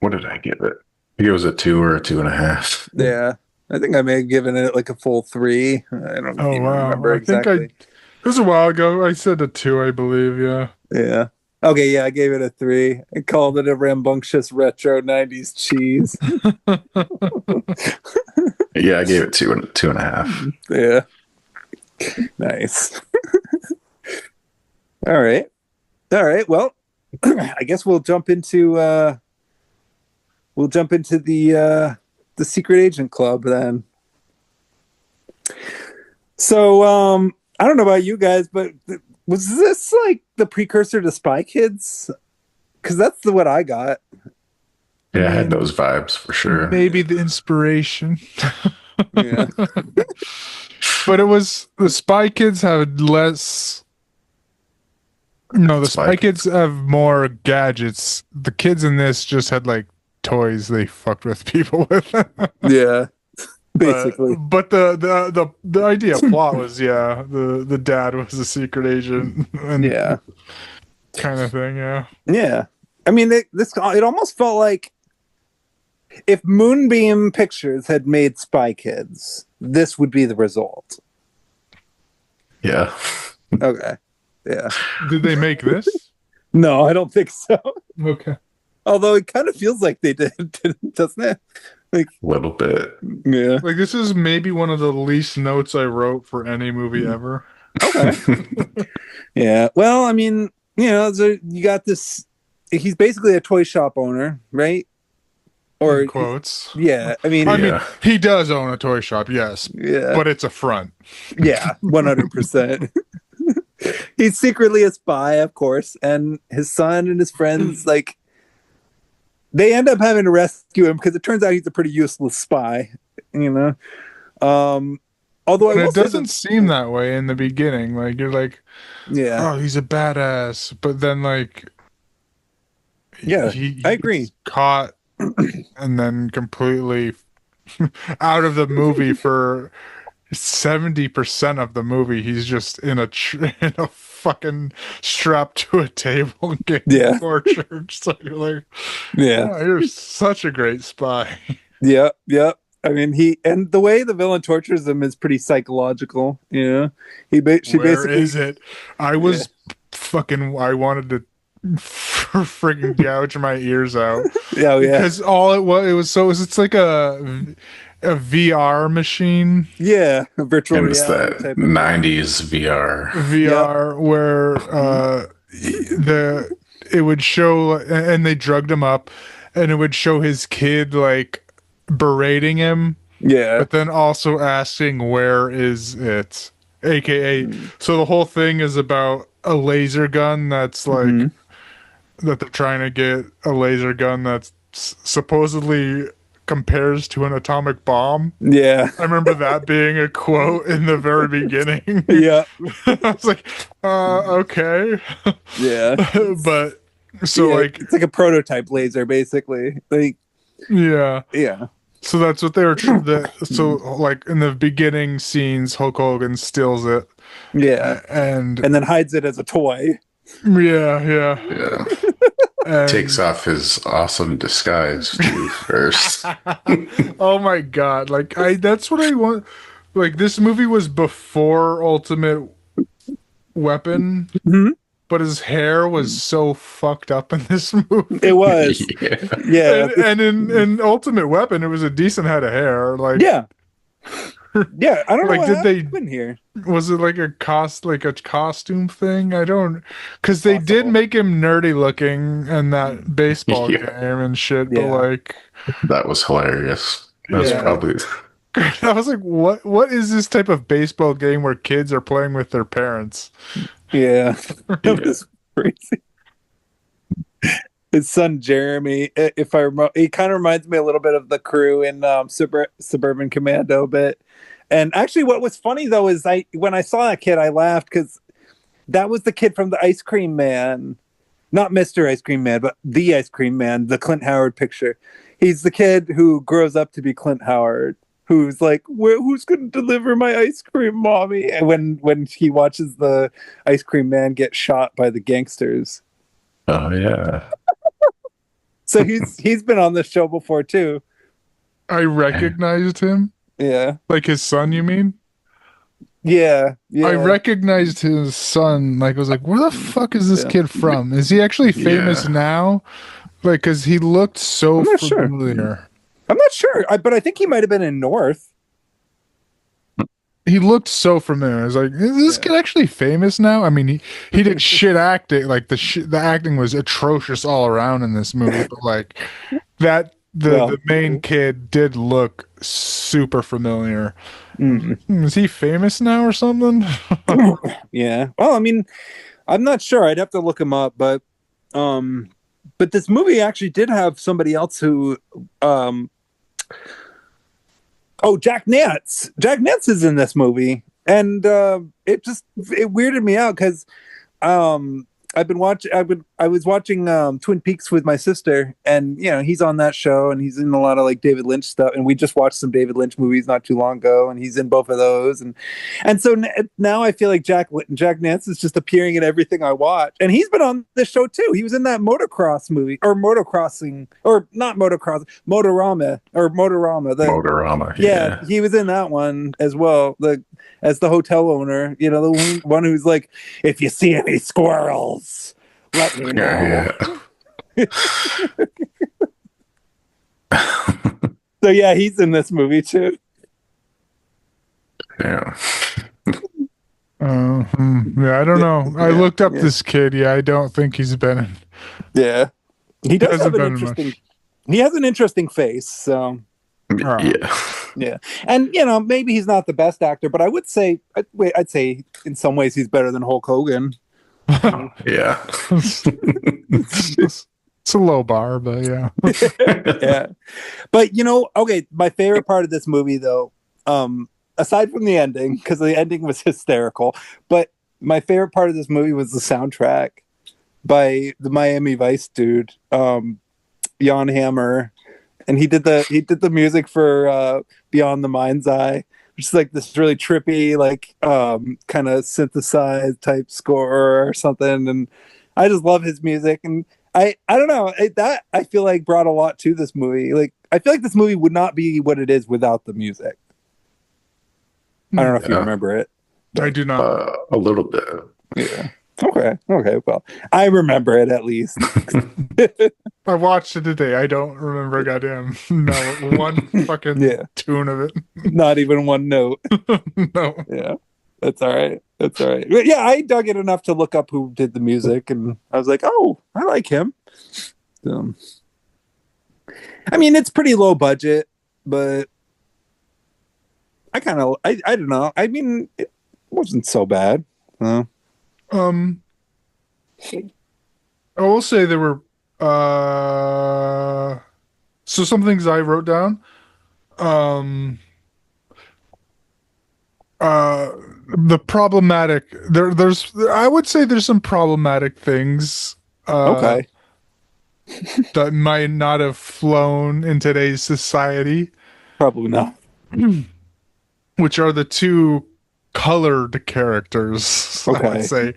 What did I give it? I think it was a 2 or a 2.5. Yeah. I think I may have given it like a full 3. I don't Oh even wow! remember I think exactly. it was a while ago. I said a 2, I believe. Yeah. Yeah. Okay, yeah, I gave it a 3. I called it a rambunctious retro 90s cheese. Yeah, I gave it 2.5. Yeah. Nice. All right. Well, I guess we'll jump into the secret agent club then. So, I don't know about you guys, but was this like the precursor to Spy Kids? Because that's what I got. Yeah, I had those vibes for sure. Maybe the inspiration. Yeah. But it was the Spy Kids had less. No, the Spy Kids have more gadgets. The kids in this just had like toys they fucked with people with. Yeah. Basically. But the idea plot was the dad was a secret agent and Yeah. kind of thing. Yeah. I mean, it almost felt like if Moonbeam Pictures had made Spy Kids, this would be the result. Yeah. Okay. Yeah. Did they make this? No, I don't think so. Okay. Although it kind of feels like they did, doesn't it? Like A little bit. Yeah. Like this is maybe one of the least notes I wrote for any movie ever. Okay. Yeah. Well, I mean, so you got this. He's basically a toy shop owner, right? Or In quotes. Yeah. I mean, he does own a toy shop, yes. Yeah. But it's a front. Yeah, 100%. He's secretly a spy, of course, and his son and his friends, like, they end up having to rescue him because it turns out he's a pretty useless spy, Although it doesn't seem that way in the beginning. Like you're like, yeah, oh, he's a badass, but then like, yeah, I agree. He's caught and then completely out of the movie for 70% of the movie. He's just in a fucking strapped to a table getting tortured. So you're like, oh, you're such a great spy. Yeah. I mean, and the way the villain tortures him is pretty psychological. Yeah, Where is it? I was I wanted to friggin' gouge my ears out. Yeah, because all it was it's like a VR machine. Yeah, a virtual and it's reality that type 90s VR. Where it would show, and they drugged him up, and it would show his kid like berating him. Yeah. But then also asking, where is it? AKA, so the whole thing is about a laser gun that's like, that they're trying to get a laser gun that's supposedly compares to an atomic bomb. Yeah. I remember that being a quote in the very beginning. Yeah. I was like, okay. Yeah. But so like, it's like a prototype laser, basically. Like, yeah. So that's what they were. So like in the beginning scenes, Hulk Hogan steals it. Yeah. And then hides it as a toy. Yeah. Takes off his awesome disguise too first. Oh my god! Like that's what I want. Like this movie was before Ultimate Weapon, but his hair was so fucked up in this movie. It was, yeah. And in Ultimate Weapon, it was a decent head of hair. Like yeah. I don't know. Like, What did happened here? Was it like a costume thing? I don't, because they did make him nerdy looking in that baseball game and shit. But like, that was hilarious. That was probably. I was like, what is this type of baseball game where kids are playing with their parents? Yeah, that was crazy. His son Jeremy, if I remember, he kind of reminds me a little bit of the crew in Suburban Commando bit. And actually, what was funny though is when I saw that kid, I laughed because that was the kid from the Ice Cream Man, not Mr. Ice Cream Man, but the Ice Cream Man, the Clint Howard picture. He's the kid who grows up to be Clint Howard. who's like, who's going to deliver my ice cream, mommy? And when he watches the ice cream man get shot by the gangsters. Oh yeah. So he's been on this show before too. I recognized him. Yeah. Like his son, you mean? Yeah. Yeah. I recognized his son. Like, I was like, where the fuck is this Yeah. kid from? Is he actually famous now? Like, because he looked so I'm not sure. familiar. I'm not sure, but I think he might have been in North. He looked so familiar. I was like, is this kid actually famous now? I mean, he did shit acting. Like the acting was atrocious all around in this movie. But like that, the main kid did look super familiar. Is he famous now or something? Yeah. Well, I mean, I'm not sure. I'd have to look him up, but this movie actually did have somebody else who Jack Nance. Jack Nance is in this movie, and it weirded me out because I was watching Twin Peaks with my sister, and he's on that show, and he's in a lot of like David Lynch stuff, and we just watched some David Lynch movies not too long ago, and he's in both of those, and so now I feel like Jack Nance is just appearing in everything I watch, and he's been on this show too. He was in that motocross movie, or motocrossing, or not motocross, Motorama. Motorama. Yeah, he was in that one as well. As the hotel owner, the one who's like, if you see any squirrels, let me know. Yeah. So yeah, he's in this movie too. Yeah. Yeah, I don't know. I looked up this kid. Yeah, I don't think he's been in. Yeah, he does have an been interesting. much. He has an interesting face. So Yeah. And maybe he's not the best actor, but I would say, I'd say in some ways he's better than Hulk Hogan. Yeah. It's a low bar, but yeah. Yeah. But okay, my favorite part of this movie though, aside from the ending, because the ending was hysterical, but my favorite part of this movie was the soundtrack by the Miami Vice dude, Jan Hammer. And he did the music for Beyond the Mind's Eye, which is like this really trippy, like kind of synthesized type score or something. And I just love his music. And I don't know, that I feel like brought a lot to this movie. Like I feel like this movie would not be what it is without the music. I don't know if you remember it. I do not. A little bit. Yeah. Okay. Well, I remember it at least. I watched it today. I don't remember goddamn one fucking tune of it. Not even one note. No. Yeah. That's all right. But yeah, I dug it enough to look up who did the music, and I was like, oh, I like him. I mean, it's pretty low budget, but I don't know. I mean, it wasn't so bad. I will say there were so some things I wrote down. The problematic there's I would say there's some problematic things Okay. that might not have flown in today's society, Probably not. which are the two colored characters. I would say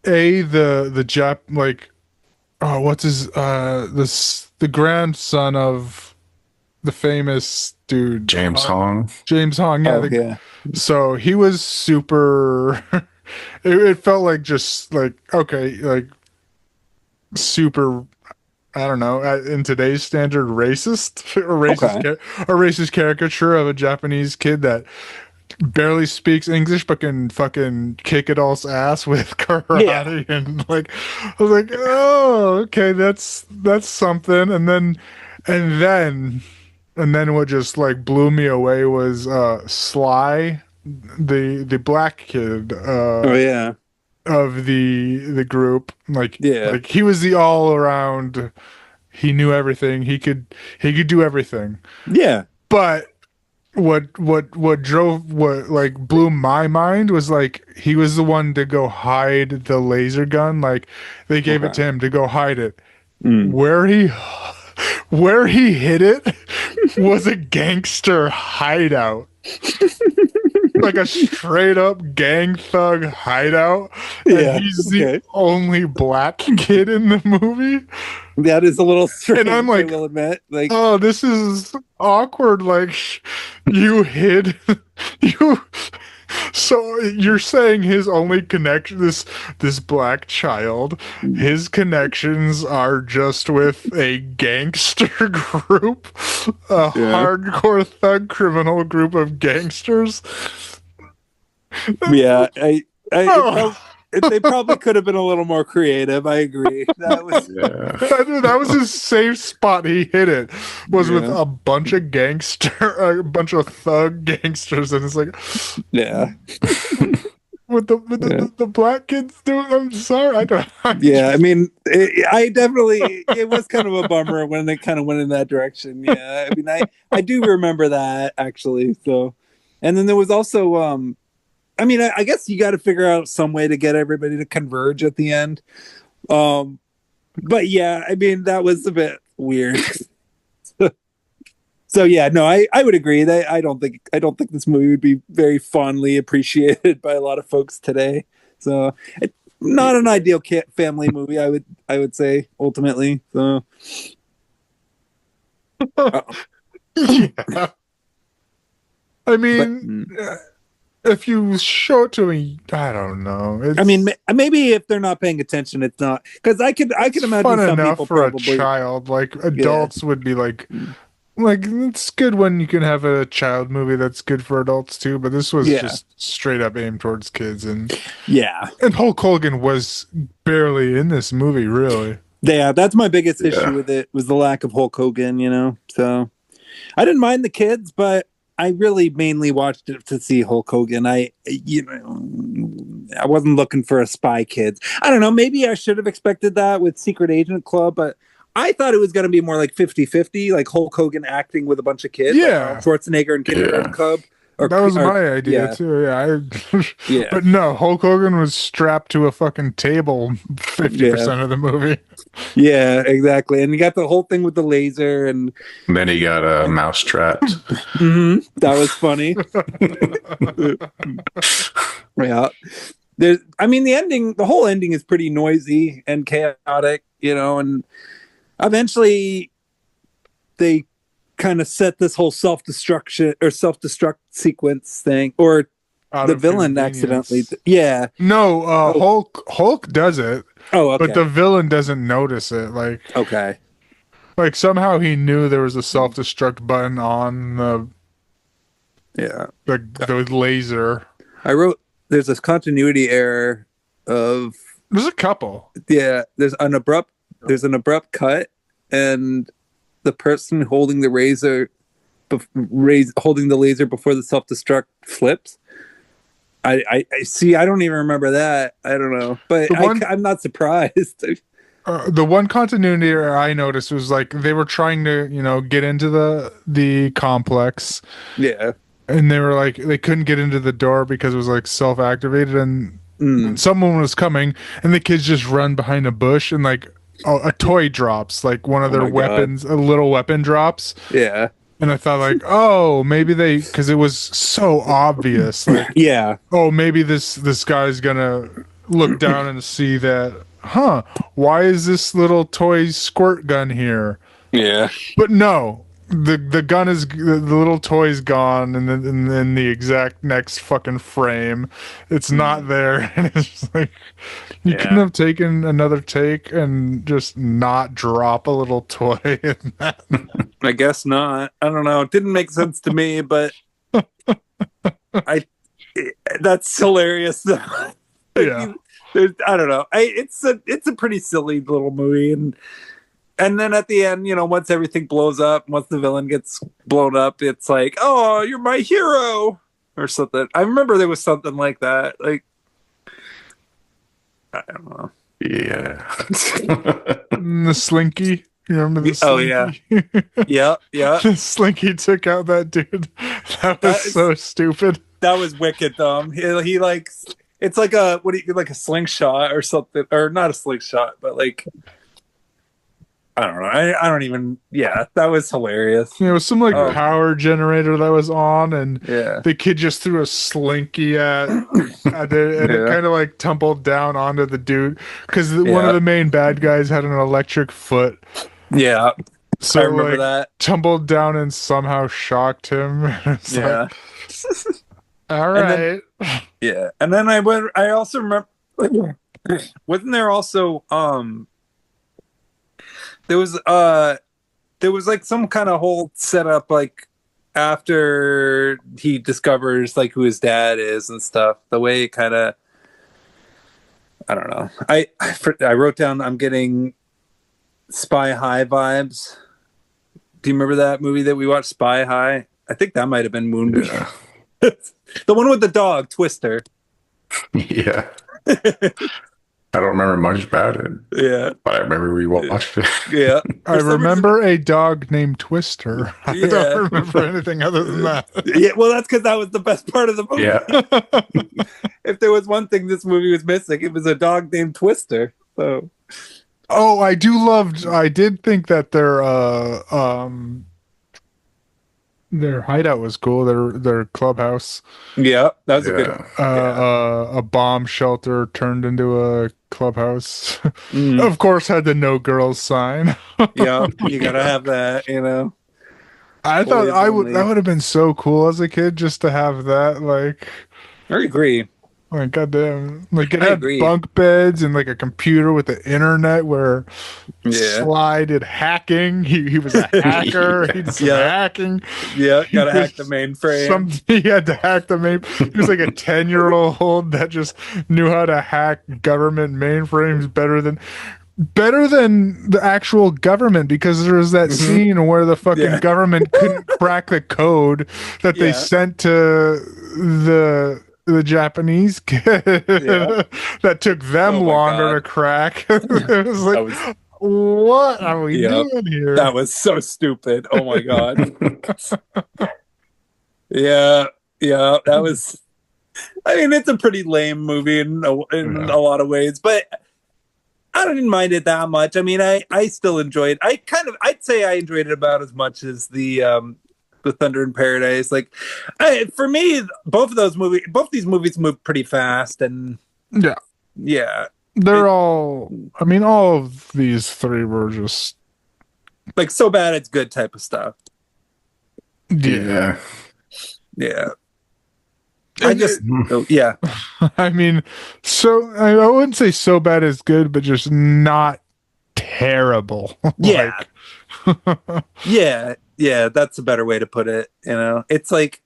the Jap, like, what's his the grandson of the famous dude James Hong. Yeah, so he was super it felt like just like super, I don't know, in today's standard, racist a racist caricature of a Japanese kid that barely speaks English but can fucking kick it all's ass with karate. And like, I was like, oh, okay, that's something. And then what just like blew me away was Sly, the black kid of the group. Like he was the all around, he knew everything, he could do everything. But what blew my mind was like he was the one to go hide the laser gun. Like they gave it to him to go hide it. Where where he hid it was a gangster hideout. Like a straight up gang thug hideout. And Yeah, he's okay. the only black kid in the movie. That is a little strange, And I'm like, I will admit. Like, oh, this is awkward. Like, you hid, you. So you're saying his only connection, this black child, his connections are just with a gangster group, a hardcore thug criminal group of gangsters. yeah, Oh. they probably could have been a little more creative. I agree. That was That was his safe spot. He hit it was with a bunch of a bunch of thug gangsters, and it's like, yeah. with the black kids doing. I'm sorry, I don't. Yeah, I mean, it was kind of a bummer when they kind of went in that direction. Yeah, I mean, I do remember that actually. So, and then there was also, I mean, I guess you got to figure out some way to get everybody to converge at the end. But yeah, I mean, that was a bit weird. So yeah, no, I would agree that I don't think this movie would be very fondly appreciated by a lot of folks today. So not an ideal family movie, I would say ultimately. So Yeah. I mean, if you show it to me, I don't know. I mean, maybe if they're not paying attention, it's not, because I could imagine fun some enough people for probably a child. Like adults would be like it's good when you can have a child movie that's good for adults too. But this was just straight up aimed towards kids, and Hulk Hogan was barely in this movie, really. Yeah, that's my biggest issue with it, was the lack of Hulk Hogan. So I didn't mind the kids, but I really mainly watched it to see Hulk Hogan. I wasn't looking for a Spy Kids. I don't know. Maybe I should have expected that with Secret Agent Club, but I thought it was going to be more like 50-50, like Hulk Hogan acting with a bunch of kids. Yeah. Like Schwarzenegger and Kindergarten Club. That was my idea too. Yeah. But no, Hulk Hogan was strapped to a fucking table 50% of the movie. Yeah, exactly. And you got the whole thing with the laser, and then he got mouse trapped. That was funny. Yeah. The whole ending is pretty noisy and chaotic, and eventually they kind of set this whole self-destruct sequence thing, or the villain accidentally. Yeah. No, Hulk does it. Oh, okay. But the villain doesn't notice it. Okay. Like somehow he knew there was a self-destruct button on the laser. I wrote there's this continuity error of. There's a couple. Yeah, there's an abrupt cut, and the person holding the holding the laser before the self-destruct flips. I see. I don't even remember that. I don't know, but I'm not surprised. The one continuity error I noticed was like they were trying to, get into the complex. Yeah. And they were like, they couldn't get into the door because it was like self-activated, and someone was coming, and the kids just run behind a bush, and like a toy drops, like one of their weapons, a little weapon drops. Yeah. And I thought like, oh, maybe because it was so obvious. Like, oh, maybe this guy's gonna look down and see that, why is this little toy squirt gun here? Yeah. But no. The gun is the little toy's gone, and then the exact next fucking frame, it's not there, and it's just like you couldn't have taken another take and just not drop a little toy in that. I guess not. I don't know. It didn't make sense to me, but that's hilarious. I don't know. It's a pretty silly little movie, and then at the end, once everything blows up, once the villain gets blown up, it's like, oh, you're my hero, or something. I remember there was something like that. Like, I don't know. Yeah. The Slinky. You remember the Slinky? Oh, yeah. Yeah. The Slinky took out that dude. That was so stupid. That was wicked dumb. He likes, it's like like a slingshot or something, or not a slingshot, but like, I don't know. I don't even. Yeah, that was hilarious. It was some like Oh. power generator that was on, and Yeah. the kid just threw a slinky at it, and it Yeah. kind of like tumbled down onto the dude because one Yeah. of the main bad guys had an electric foot. Yeah, So I remember like that. tumbled down and somehow shocked him. It's Yeah. like, all And right. then- Yeah, and then I also remember. Wasn't there also there was like some kind of whole setup like after he discovers like who his dad is and stuff. The way it kind of, I don't know. I wrote down I'm getting Spy High vibes. Do you remember that movie that we watched, Spy High? I think that might have been Moonbeam. Yeah. The one with the dog, Twister. Yeah. I don't remember much about it, Yeah, but I remember we watched it. yeah. I For some remember a dog named Twister. I Yeah. don't remember anything other than that. Yeah, well, that's because that was the best part of the movie. Yeah. If there was one thing this movie was missing, it was a dog named Twister. So Oh, I did think that their hideout was cool. Their clubhouse, yeah, that was a good. Yeah. a bomb shelter turned into a clubhouse. Mhm. Of course, had the no girls sign. Yeah, you gotta have that, you know. I thought Boys I would only. that would have been so cool as a kid just to have that. I agree. Like goddamn, like it I had agree. bunk beds and like a computer with the internet where Yeah, Sly did hacking. He was a hacker. He did some Yeah. hacking. yeah, gotta hack the mainframe. He had to hack the main. He was like a 10-year-old that just knew how to hack government mainframes better than the actual government, because there was that scene where the fucking Yeah. government couldn't crack the code that they Yeah. sent to the Japanese kid Yeah. that took them Oh my longer God. to crack. It was like, That was what are we Yep. doing here? that was so stupid. Oh my god. Yeah, yeah, that was. I mean, it's a pretty lame movie in a lot of ways, but I didn't mind it that much. I mean, I still enjoyed. I'd say I enjoyed it about as much as the Thunder in Paradise. Like, for me, both these movies move pretty fast, and Yeah. yeah, They're all, I mean, all of these three were just, like so bad it's good type of stuff. yeah. Yeah. I just, yeah, I mean, so I wouldn't say so bad is good, but just not terrible. Yeah. yeah. That's a better way to put it. You know, it's like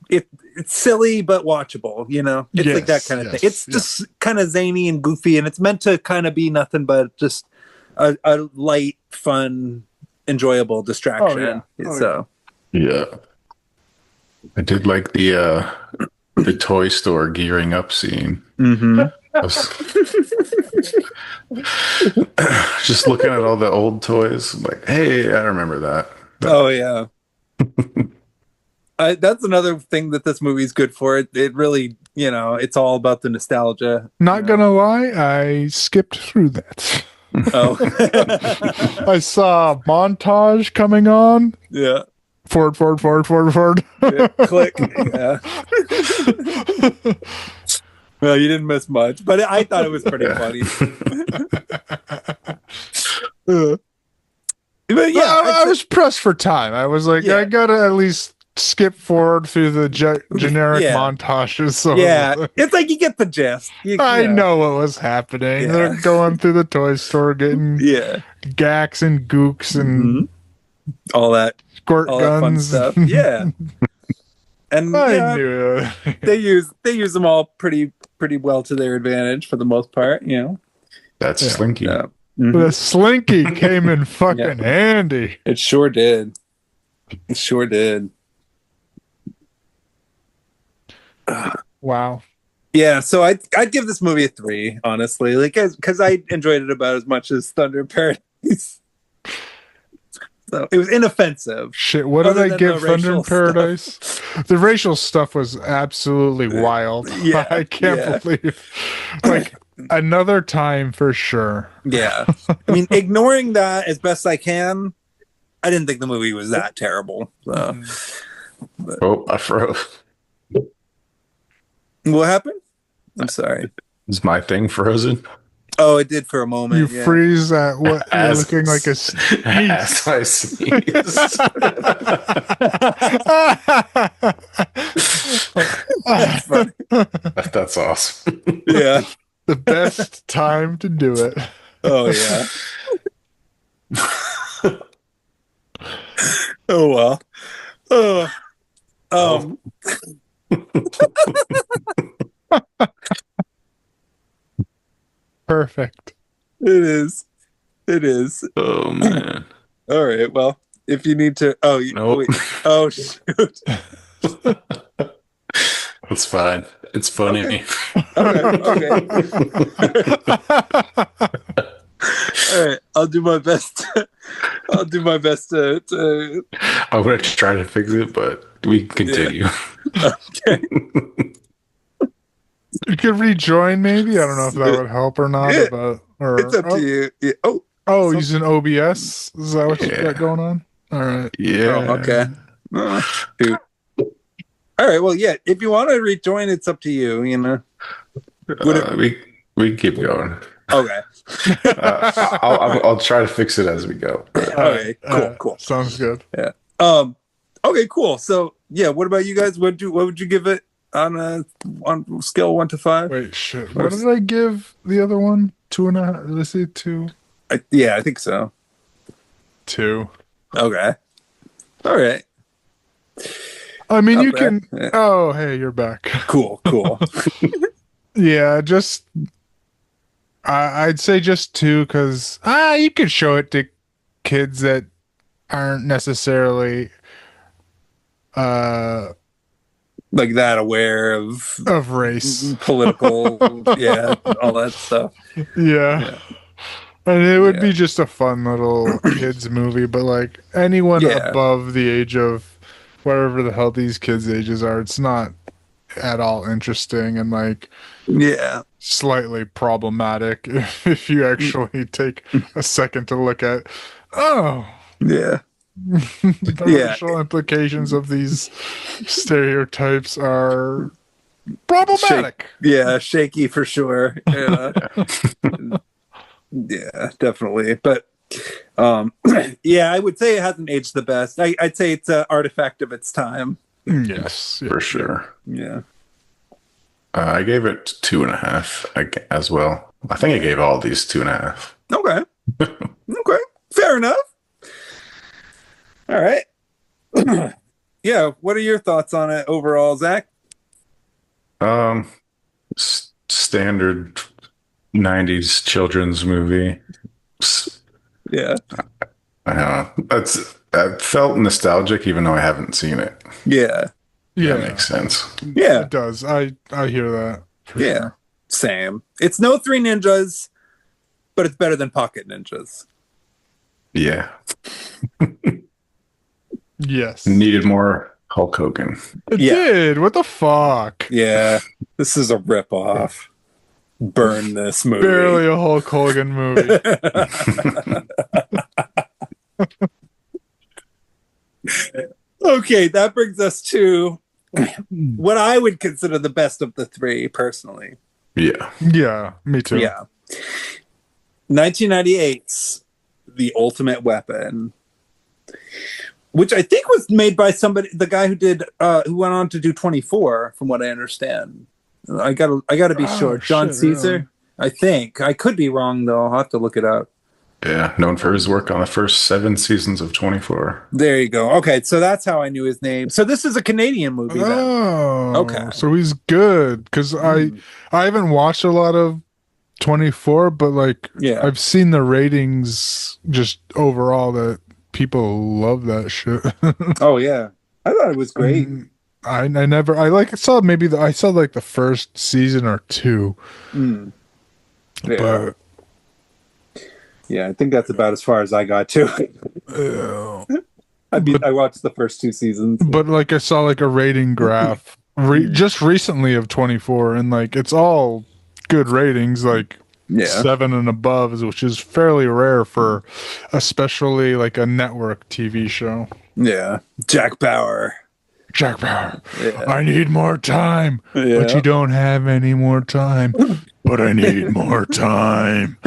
it's silly but watchable. You know, it's like that kind of thing. It's just kind of zany and goofy, and it's meant to kind of be nothing but just a light, fun, enjoyable distraction. So Yeah. I did like the toy store gearing up scene. mm-hmm. I was just looking at all the old toys, like, hey, I remember that. Oh yeah. That's another thing that this movie's good for. It really, you know, it's all about the nostalgia. Not gonna lie, I skipped through that. Oh, I saw a montage coming on. yeah. Ford. Yeah, click. Yeah. Well, you didn't miss much, but I thought it was pretty funny. But yeah, I was pressed for time. I was like, Yeah. I gotta at least skip forward through the generic Yeah. montages. So yeah, it's like you get the gist. I Yeah. know what was happening. Yeah. They're going through the toy store, getting Yeah, gacks and gooks and Mhm. all that squirt fun guns. stuff. Yeah, and I yeah, knew it. they use them all pretty well to their advantage for the most part. You know. That's Yeah. Slinky. Yeah. The slinky came in fucking handy. It sure did. It sure did. Wow. Yeah, so I'd give this movie a 3, honestly, like because I enjoyed it about as much as Thunder in Paradise. So it was inoffensive. Shit, what did Other I than give the Thunder in racial Paradise? The racial stuff was absolutely wild. Yeah, I can't yeah. believe. Like, Another time for sure. Yeah. I mean, ignoring that as best I can, I didn't think the movie was that terrible. So. Oh, I froze. What happened? I'm sorry. Is my thing frozen? Oh, it did for a moment. You yeah. freeze at what you're looking like a as I sneeze. That's funny. That's awesome. Yeah. The best time to do it. Oh yeah. Oh well. Oh. Perfect. It is. It is. Oh man. All right. Well, if you need to. Oh, Nope. wait. Oh shoot. It's fine. It's funny. Okay. All right. I'll do my best. I'll do my best to... I'm going to try to fix it, but we can continue. Okay. You could rejoin, maybe. I don't know if that would help or not. Yeah. Or It's up to you. Yeah. Oh, using OBS. Is that what you got going on? All right. Yeah. Oh, okay. Shoot. All right. Well, yeah. If you want to rejoin, it's up to you. You know. We can keep going. Okay. I'll try to fix it as we go. Okay. Cool. Sounds good. Yeah. Okay. Cool. So yeah. What about you guys? What would you give it on scale 1 to 5? Wait, shit. What did I give the other one? 2.5. Did I say 2? Yeah, I think so. 2. Okay. All right. I mean, Not you bad. can. Yeah. Oh, hey, you're back. Cool. Yeah, just. I'd say just 2 because you could show it to kids that aren't necessarily Like that, aware of race. political, yeah, all that stuff. Yeah. And it would be just a fun little kids movie, but like anyone above the age of whatever the hell these kids' ages are, it's not at all interesting and like slightly problematic if you actually take a second to look at the racial implications of these stereotypes are problematic. Shaky for sure. Yeah, definitely. But I would say it hasn't aged the best. I'd say it's an artifact of its time. Yes, for sure. Yeah. I gave it 2.5 as well. I think I gave all these 2.5. Okay. Okay. Fair enough. All right. Yeah. What are your thoughts on it overall, Zach? Standard 90s children's movie. Yeah. That felt nostalgic even though I haven't seen it. Yeah. That makes sense. Yeah. It does. I hear that. Sure. Same. It's no Three Ninjas, but it's better than Pocket Ninjas. Yeah. Yes. Needed more Hulk Hogan. It did. What the fuck? Yeah. This is a ripoff. Burn this movie. Barely a Hulk Hogan movie. Okay, that brings us to what I would consider the best of the three, personally. Yeah. Yeah, me too. Yeah. 1998's The Ultimate Weapon, which I think was made by somebody, the guy who did, who went on to do 24, from what I understand. I gotta be sure. John Caesar, really? I think. I could be wrong though. I'll have to look it up. Yeah, known for his work on the first 7 seasons of 24. There you go. Okay, so that's how I knew his name. So this is a Canadian movie then. Oh, okay. So he's good because I haven't watched a lot of 24, but like I've seen the ratings just overall that people love that shit. Oh yeah, I thought it was great. I saw like the first season or 2. Yeah. But yeah, I think that's about as far as I got too. I watched the first 2 seasons. But like I saw like a rating graph just recently of 24, and like it's all good ratings, like Yeah. 7 and above, which is fairly rare for especially like a network TV show. Yeah. Jack Bauer. Jack Bauer, Yeah. I need more time, but Yeah. you don't have any more time. But I need more time.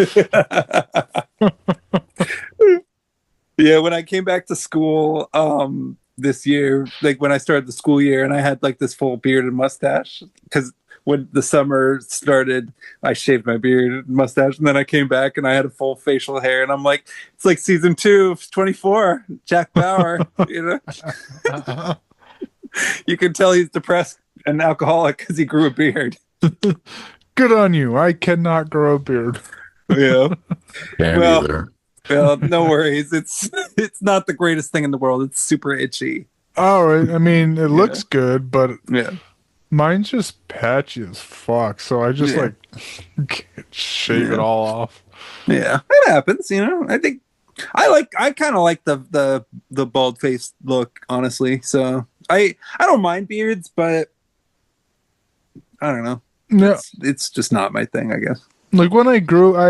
Yeah, when I came back to school this year, like when I started the school year, and I had like this full beard and mustache, because when the summer started, I shaved my beard and mustache, and then I came back and I had a full facial hair, and I'm like, it's like season 2, 24, Jack Bauer, you know. You can tell he's depressed and alcoholic because he grew a beard. Good on you. I cannot grow a beard. Yeah. Can't Well, either. Well, no worries. It's not the greatest thing in the world. It's super itchy. All right. I mean, it looks good, but Yeah. mine's just patchy as fuck. So I just like shave it all off. Yeah. It happens, you know. I think I kind of like the bald face look, honestly. So I don't mind beards, but I don't know. Yeah. It's just not my thing, I guess. Like when I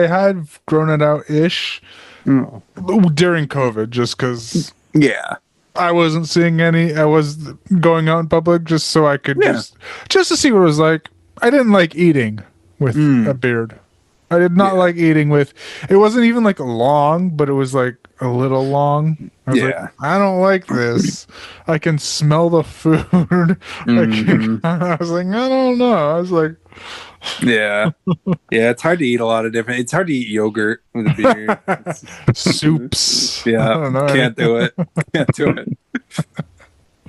had grown it out ish during COVID, just because Yeah. I wasn't seeing any. I was going out in public just so I could just to see what it was like. I didn't like eating with a beard. I did not like eating with. It wasn't even like long, but it was like a little long. I was like, I don't like this. I can smell the food. I was like, I don't know. I was like, yeah. It's hard to eat a lot of different. It's hard to eat yogurt with a beard. soups. Yeah, I don't know. can't do it. Can't do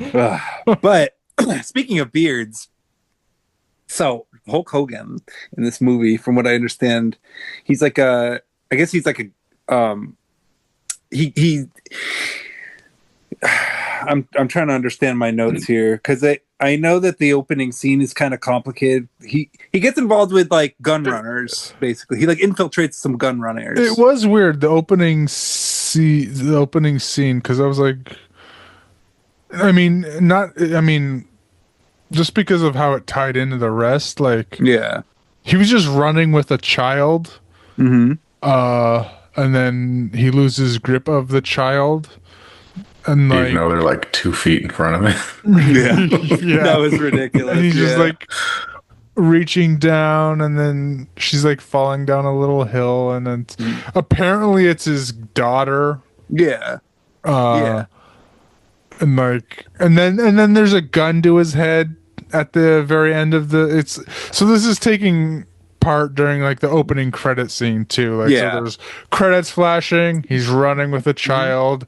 it. But speaking of beards, so Hulk Hogan in this movie, from what I understand, he's like I guess he's like I'm trying to understand my notes here, because I know that the opening scene is kind of complicated. He gets involved with like gun runners, basically. He like infiltrates some gun runners. It was weird, the opening scene, because I was like, just because of how it tied into the rest, like he was just running with a child, and then he loses grip of the child. And like, even though they're like 2 feet in front of me. That was ridiculous. And he's just like reaching down, and then she's like falling down a little hill, and then apparently it's his daughter. And like, and then there's a gun to his head at the very end of so this is taking part during like the opening credit scene too. Like, so there's credits flashing, he's running with a child.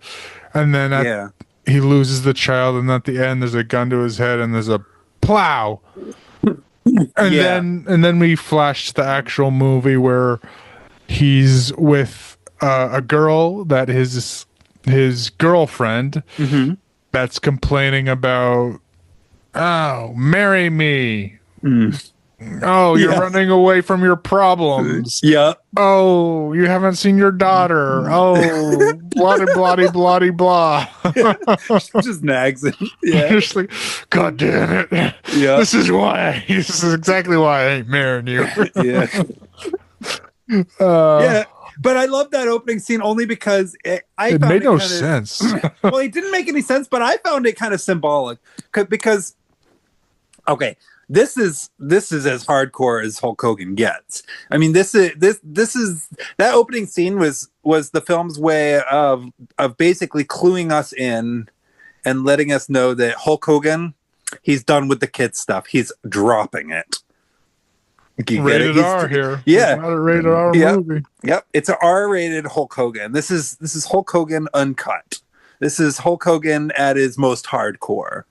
And then he loses the child, and at the end there's a gun to his head, and there's a plow. And then we flash to the actual movie where he's with a girl that his girlfriend that's complaining about, oh, marry me. Oh, you're running away from your problems. Oh, you haven't seen your daughter. Oh, blah, blah, blah, blah, blah. Just nags it. Just like, God damn it. This is exactly why I ain't marrying you. But I love that opening scene only because it made no sense. Well, it didn't make any sense, but I found it kind of symbolic because, okay, this is as hardcore as Hulk Hogan gets. I mean, this is that opening scene was the film's way of basically cluing us in and letting us know that Hulk Hogan, he's done with the kid stuff. He's dropping it. Rated R here. Yeah. It's not a rated R movie. Yep. It's an R-rated Hulk Hogan. This is Hulk Hogan uncut. This is Hulk Hogan at his most hardcore.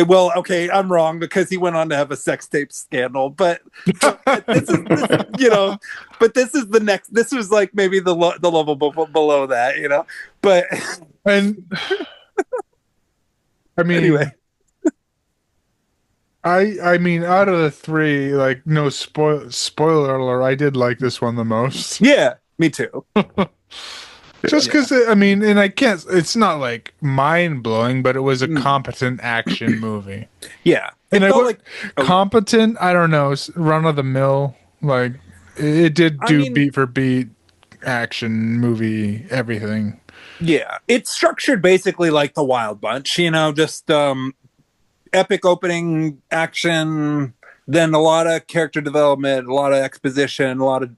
Well, okay, I'm wrong because he went on to have a sex tape scandal, but this is but this is the next. This was like maybe the level below that, you know. But and I mean, anyway, I mean, out of the three, like, no spoiler alert, I did like this one the most. Yeah, me too. Just because, I mean, and I can't, it's not like mind blowing, but it was a competent action movie. Yeah. And I felt like competent, I don't know, run of the mill. Like it did I do mean- beat for beat action movie everything. Yeah, it's structured basically like the Wild Bunch, just epic opening action, then a lot of character development, a lot of exposition, a lot of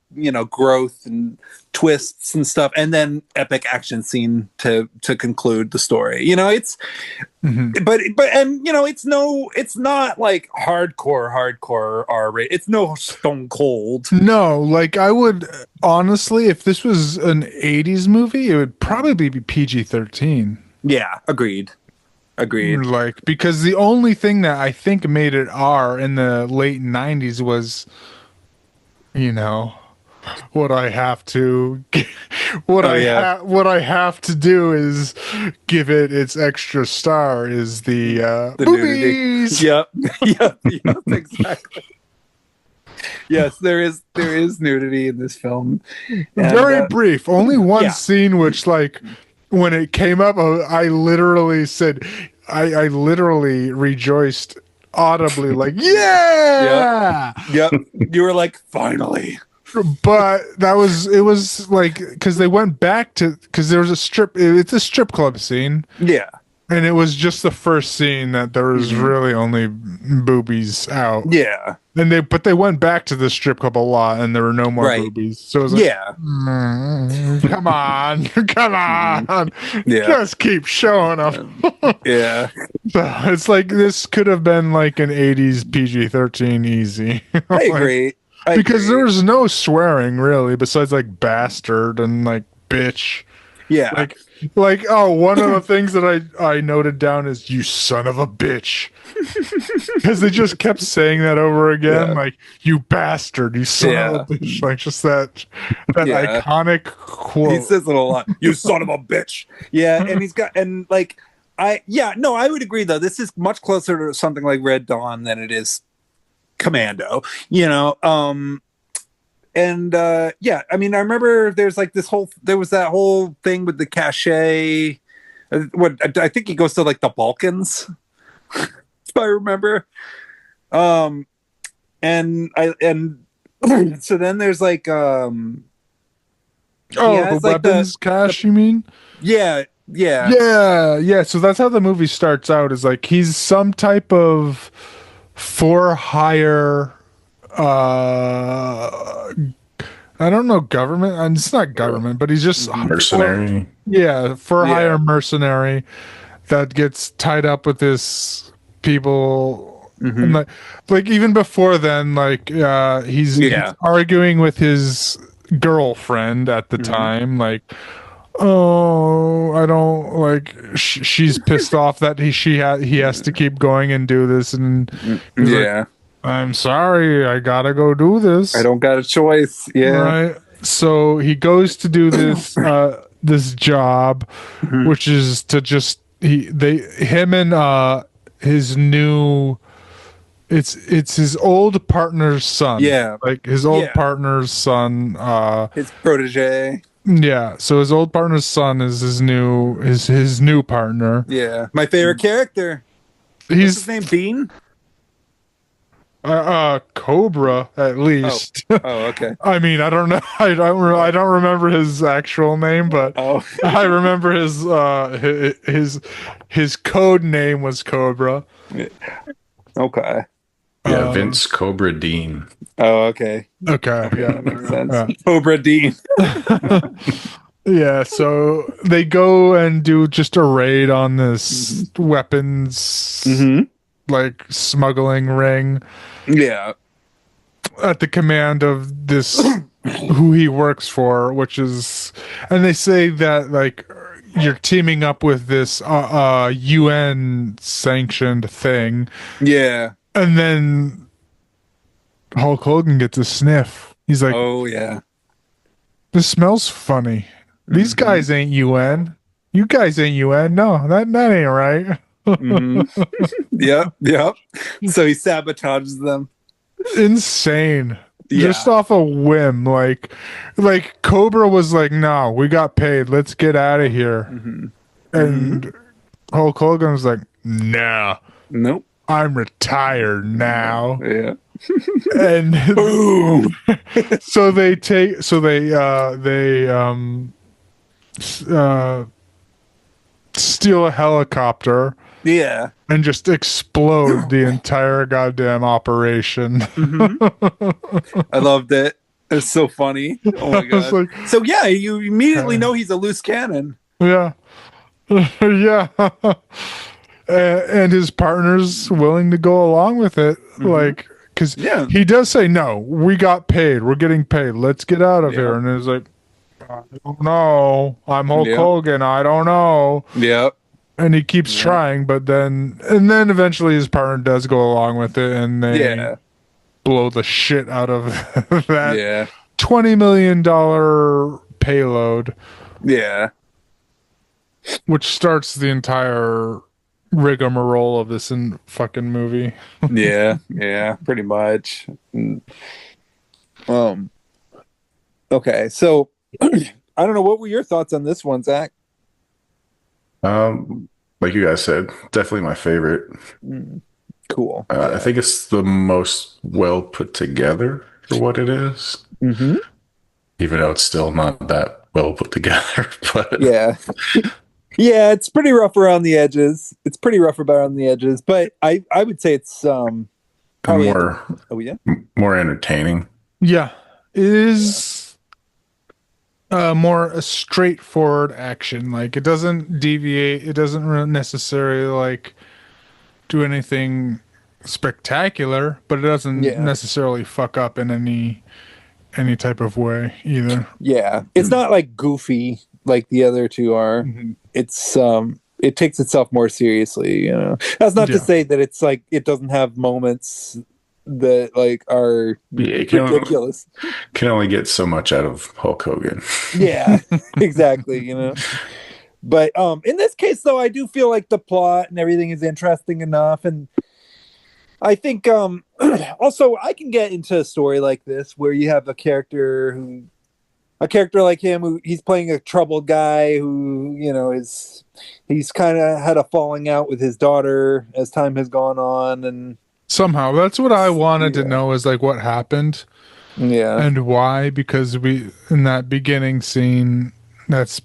growth and twists and stuff, and then epic action scene to conclude the story. It's but it's not like hardcore R-rated. It's no Stone Cold. No, like I would honestly, if this was an 80s movie, it would probably be PG-13. Yeah, agreed. Like, because the only thing that I think made it R in the late 90s was, what I have to what I have to do is give it its extra star is the boobies. Yep, exactly. Yes, there is nudity in this film. And, very brief. Only one yeah. scene which, like, when it came up, I literally said, I literally rejoiced audibly, like, yeah! Yep. You were like, finally. But it was like, because they went back because there was it's a strip club scene. Yeah. And it was just the first scene that there was really only boobies out. Yeah. But they went back to the strip club a lot, and there were no more boobies. So it was like, come on, Yeah. just keep showing them. Yeah. So it's like this could have been like an 80s PG-13 easy. I agree. Because there was no swearing really, besides like bastard and like bitch. Yeah. Like one of the things that I noted down is you son of a bitch. Because they just kept saying that over again, like, you bastard, you son of a bitch. Like, just that iconic quote. He says it a lot. You son of a bitch. Yeah, and I would agree though. This is much closer to something like Red Dawn than it is Commando. I mean, I remember there was that whole thing with the cachet. I think he goes to like the Balkans, if I remember. So then there's like the weapons cache, you mean? Yeah. So that's how the movie starts out, is like he's some type of for hire I don't know, government, and it's not government, but he's just mercenary. For hire mercenary that gets tied up with this people. And like even before then, like he's arguing with his girlfriend at the time, like, I don't like she's pissed off that he has to keep going and do this, and he's like, I'm sorry, I gotta go do this. I don't got a choice. Yeah. Right. So he goes to do this this job, which is to just him and his new it's his old partner's son. Yeah. Like his old partner's son. His protege. Yeah. So his old partner's son is his new partner. Yeah. My favorite character. What's his name? Bean? Cobra, at least. Oh, okay. I mean, I don't know. I don't remember his actual name, but I remember his code name was Cobra. Okay. Yeah, Vince Cobra Dean. Oh, okay. Okay, yeah, that makes sense. Cobra Dean. Yeah, so they go and do just a raid on this weapons like smuggling ring. Yeah. At the command of this who he works for, which is, and they say that like you're teaming up with this UN sanctioned thing. Yeah. And then Hulk Hogan gets a sniff. He's like, oh yeah, this smells funny. These guys ain't UN. You guys ain't UN. No, that ain't right. Yep. So he sabotages them. Insane. Just off a whim. Like Cobra was like, no, we got paid. Let's get out of here. And Hulk Hogan was like, nah. Nope. I'm retired now. Yeah. And Boom. so they steal a helicopter Yeah. and just explode the entire goddamn operation. I loved it. It's so funny. Oh my I was god. like, So yeah, you immediately know he's a loose cannon. yeah. Yeah. And his partner's willing to go along with it. Like, because Yeah. he does say, no, we got paid. We're getting paid. Let's get out of Yeah. here. And it's like, I don't know. I'm Hulk Yeah. Hogan. I don't know. Yep. And he keeps trying, but then eventually his partner does go along with it, and they Yeah. blow the shit out of that Yeah. $20 million payload, Yeah. which starts the entire rigmarole of this fucking movie. Yeah. Yeah. Pretty much. Okay. So I don't know. What were your thoughts on this one, Zach? Like you guys said, definitely my favorite. Cool. I think it's the most well put together for what it is, Mm-hmm. even though it's still not that well put together. But Yeah. Yeah, it's pretty rough around the edges. But I would say it's probably more oh yeah. more entertaining. Yeah, it is more a straightforward action. Like, it doesn't deviate. It doesn't necessarily like do anything spectacular, but it doesn't necessarily fuck up in any type of way either. Yeah. It's not like goofy like the other two are. It's it takes itself more seriously, you know. That's not to say that it's like it doesn't have moments that like are ridiculous. Can only get so much out of Hulk Hogan. Yeah, exactly, you know. But in this case though, I do feel like the plot and everything is interesting enough, and I think also I can get into a story like this where you have a character like him who he's playing a troubled guy who, you know, he's kind of had a falling out with his daughter as time has gone on, and somehow that's what I wanted to know, is like what happened and why, because we in that beginning scene, that's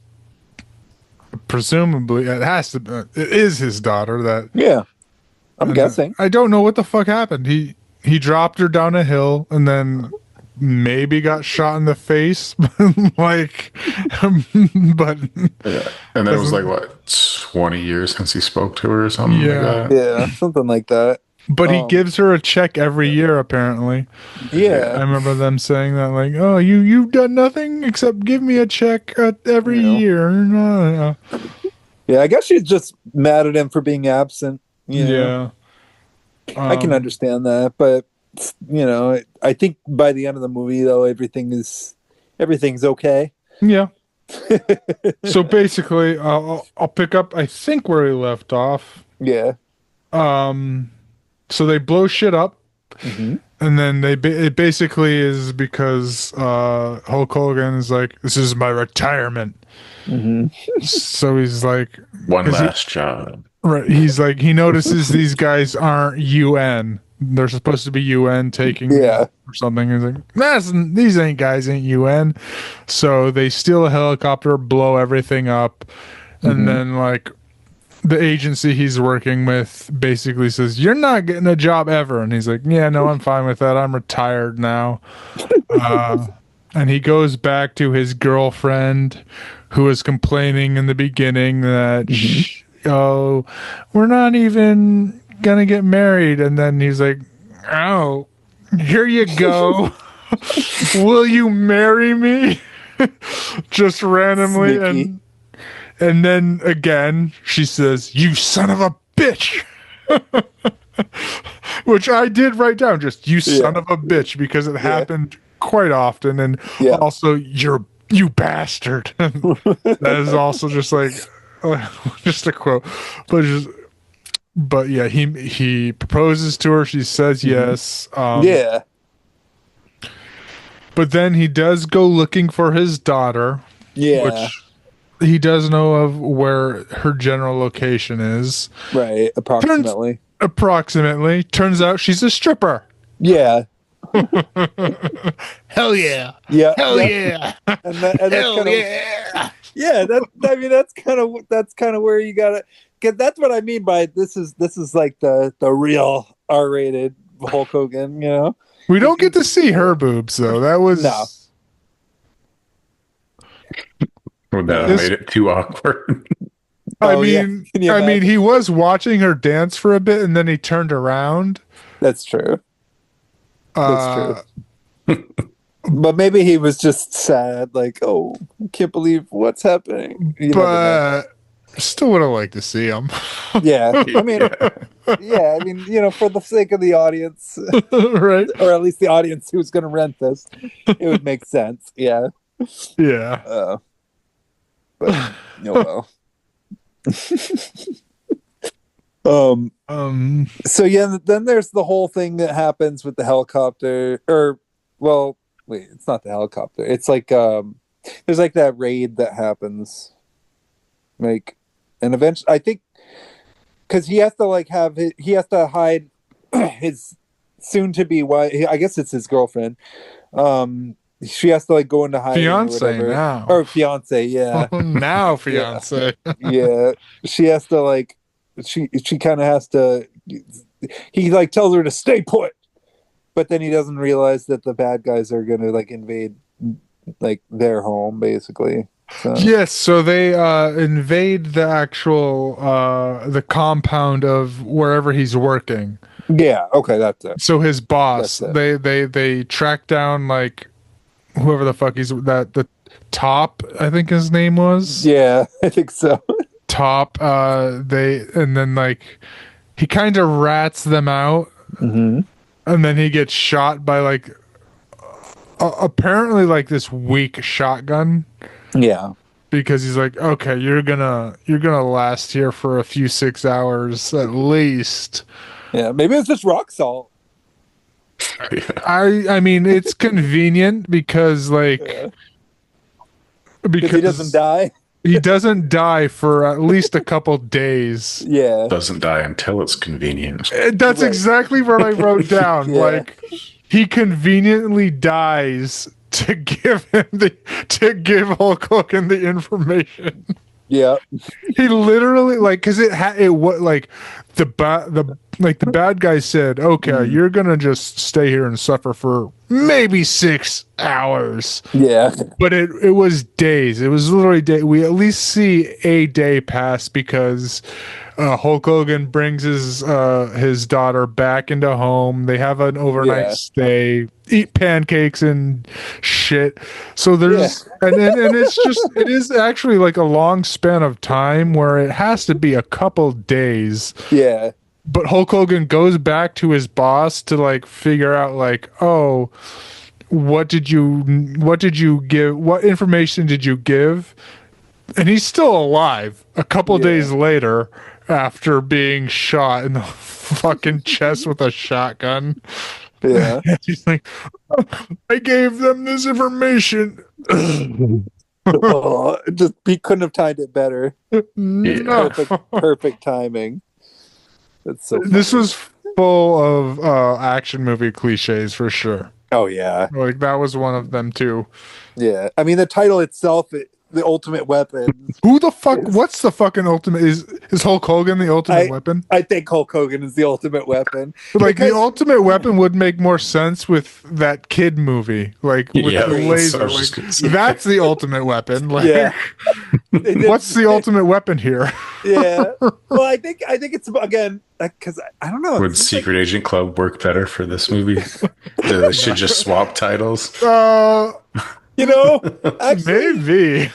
presumably it is his daughter that I'm guessing. I don't know what the fuck happened. He dropped her down a hill and then maybe got shot in the face, like, but and then it was like what, 20 years since he spoke to her or something like that. Yeah, something like that. But he gives her a check every year, apparently. Yeah, I remember them saying that, like, "Oh, you've done nothing except give me a check every year." No. Yeah, I guess she's just mad at him for being absent. You know? I can understand that, but you know, I think by the end of the movie, though, everything's okay. Yeah. So basically, I'll pick up, I think, where we left off. Yeah. So they blow shit up, and then it basically is because Hulk Hogan is like, "This is my retirement." So he's like, one last job. Right. He's like, he notices these guys aren't UN. They're supposed to be UN taking or something. He's like, these ain't UN. So they steal a helicopter, blow everything up, and then like the agency he's working with basically says, "You're not getting a job ever." And he's like, "Yeah, no, I'm fine with that. I'm retired now." And he goes back to his girlfriend, who was complaining in the beginning that, "Oh, we're not even gonna get married." And then he's like, "Oh, here you go. Will you marry me?" Just randomly. Sneaky. And then again, she says, "You son of a bitch." Which I did write down, just "you son of a bitch," because it happened quite often. And also, you bastard. That is also just like, just a quote. But yeah, he proposes to her. She says yes. But then he does go looking for his daughter. Yeah. Which he does know of where her general location is. Right. Approximately. Turns out she's a stripper. Yeah. Hell yeah. Yeah. Hell yeah. yeah. And that's Hell kind of yeah. yeah. That's kind of where you gotta get. That's what I mean by this is like the real R-rated Hulk Hogan. You know, We don't get to see her boobs though. That was No. Would that have made it too awkward? I Oh, yeah. mean, Can you I mean, imagine? he was watching her dance for a bit, and then he turned around. That's true. That's true. Uh, But maybe he was just sad, like, oh, I can't believe what's happening. You never know. but still would have liked to see him. Yeah, I mean, yeah, I mean, you know, for the sake of the audience, Right? or at least the audience who's going to rent this, it would make sense. Yeah. Yeah. But no, well. So yeah, then there's the whole thing that happens with the helicopter, or well, wait, it's not the helicopter. It's like there's like that raid that happens, like, and eventually I think because he has to like he has to hide his soon to be wife. I guess it's his girlfriend. She has to like go into hiding. Fiance now. Or fiance, yeah. Now fiance. Yeah, she has to like she kind of has to. He like tells her to stay put, but then he doesn't realize that the bad guys are gonna like invade like their home basically. So. Yes, so they invade the actual the compound of wherever he's working. Yeah, okay, that's it. So his boss, That's it. they track down like whoever the fuck he's the top, I think his name was. Yeah, I think so. Top they and then like he kind of rats them out. Mm-hmm. And then he gets shot by like apparently like this weak shotgun. Yeah. Because he's like, okay, you're gonna last here for a few 6 hours at least. Yeah, maybe it's just rock salt. I mean, it's convenient because like Because he doesn't die. He doesn't die for at least a couple days. Yeah. Doesn't die until it's convenient. That's Right. exactly what I wrote down. Yeah. Like he conveniently dies to give Hulk Hogan the information. Yeah. He literally like because it what like the bad guy said, okay, you're gonna just stay here and suffer for maybe 6 hours. Yeah. But it was days. It was literally day. We at least see a day pass because Hulk Hogan brings his daughter back into home. They have an overnight stay, eat pancakes and shit. So there's and it is actually like a long span of time where it has to be a couple days. Yeah. But Hulk Hogan goes back to his boss to like figure out like, oh, what did you give? What information did you give? And he's still alive a couple days later after being shot in the fucking chest with a shotgun. Yeah. He's like, I gave them this information. Oh, just he couldn't have timed it better. No. Perfect timing. That's so funny. This was full of action movie cliches for sure. Oh yeah. Like that was one of them too. Yeah. I mean the title itself, the ultimate weapon. Who the fuck? What's the fucking ultimate? Is Hulk Hogan the ultimate weapon? I think Hulk Hogan is the ultimate weapon. Like the ultimate weapon would make more sense with that kid movie, like with the laser. Like, that's the ultimate weapon. Like, Yeah. what's the ultimate weapon here? Yeah. Well, I think it's again because I don't know. Would Secret Agent Club work better for this movie? They should just swap titles. You know, actually, maybe,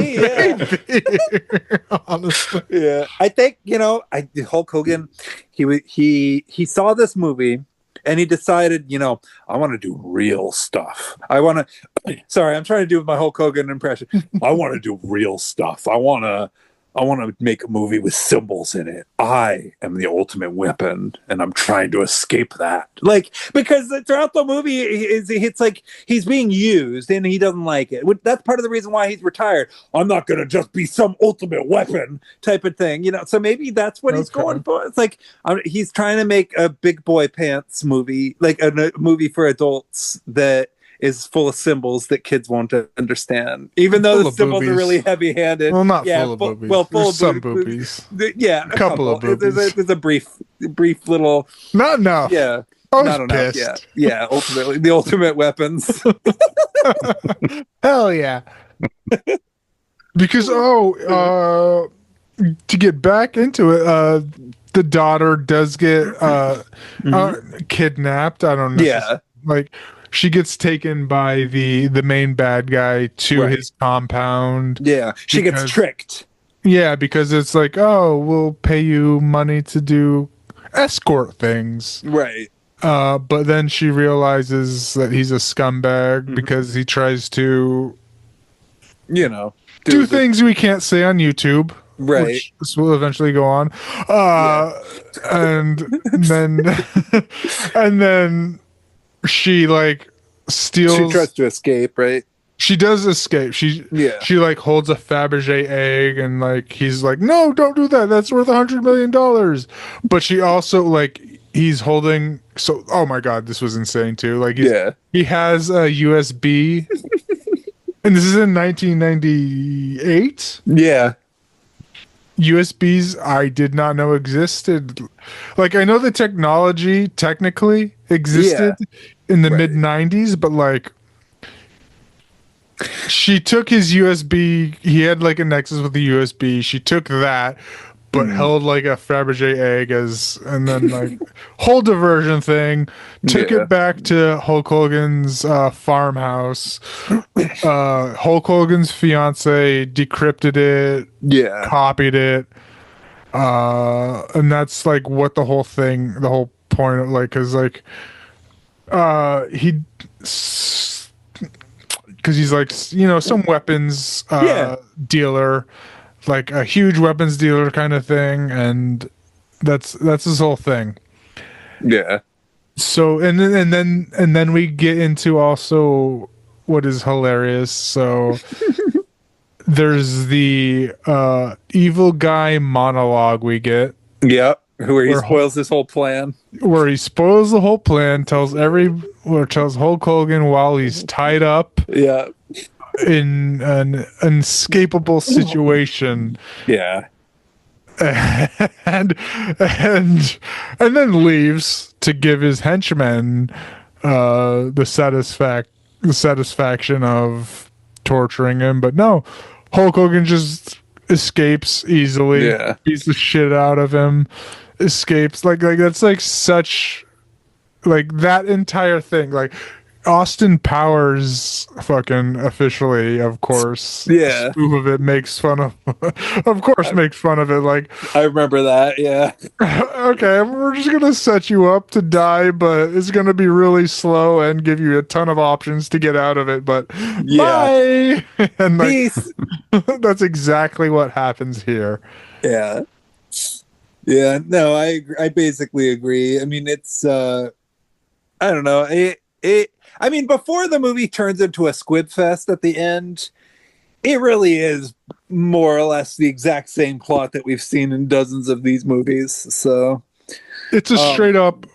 yeah. Honestly, Yeah. I think Hulk Hogan. He saw this movie and he decided, I want to do real stuff. Sorry, I'm trying to do my Hulk Hogan impression. I want to do real stuff. I want I want to make a movie with symbols in it. I am the ultimate weapon, and I'm trying to escape that. Like, because throughout the movie, it's like he's being used and he doesn't like it. That's part of the reason why he's retired. I'm not going to just be some ultimate weapon type of thing, you know? So maybe that's what he's going for. It's like he's trying to make a big boy pants movie, like a movie for adults that is full of symbols that kids won't understand, even though the symbols are really heavy-handed. Well, not full of boobies. Well, full There's of some boobies. Yeah, a couple of boobies. There's a brief little. Not enough. Yeah, I was not enough. pissed. Yeah. Ultimately, the ultimate weapons. Hell yeah. Because to get back into it, the daughter does get kidnapped. I don't know. Yeah, like. She gets taken by the main bad guy to his compound. Yeah, she gets tricked. Yeah, because it's like, oh, we'll pay you money to do escort things. Right. But then she realizes that he's a scumbag because he tries to, do things we can't say on YouTube. Right. Which this will eventually go on. And then and then she steals. She tries to escape, right? She does escape. She holds a Fabergé egg and he's like, no, don't do that. That's worth $100 million. But she also he's holding. So, oh my God, this was insane too. He has a USB, and this is in 1998. Yeah. USBs I did not know existed. I know the technology technically existed in the mid 90s, but she took his USB. He had a Nexus with the USB. She took that, but held a Fabergé egg and then whole diversion thing. Took it back to Hulk Hogan's farmhouse. Hulk Hogan's fiance decrypted it. Yeah, copied it. And that's what the whole point of because he's some weapons dealer, a huge weapons dealer kind of thing, and that's his whole thing. Yeah. So and then we get into also what is hilarious. So there's the evil guy monologue we get. Yep. Where he spoils his whole plan. Where he spoils the whole plan, tells Hulk Hogan while he's tied up. Yeah. In an inescapable situation. Yeah. And then leaves to give his henchmen the satisfaction of torturing him. But no, Hulk Hogan just escapes easily. Yeah. Beats the shit out of him. Escapes. That's such that entire thing. Austin Powers fucking officially, of course. Yeah. Spoof of it makes fun of makes fun of it. I remember that, yeah. Okay, we're just gonna set you up to die, but it's gonna be really slow and give you a ton of options to get out of it, but bye! And peace. That's exactly what happens here. Yeah. Yeah, no, I basically agree. I mean, it's I don't know. I mean, before the movie turns into a squib fest at the end, it really is more or less the exact same plot that we've seen in dozens of these movies. So it's a straight up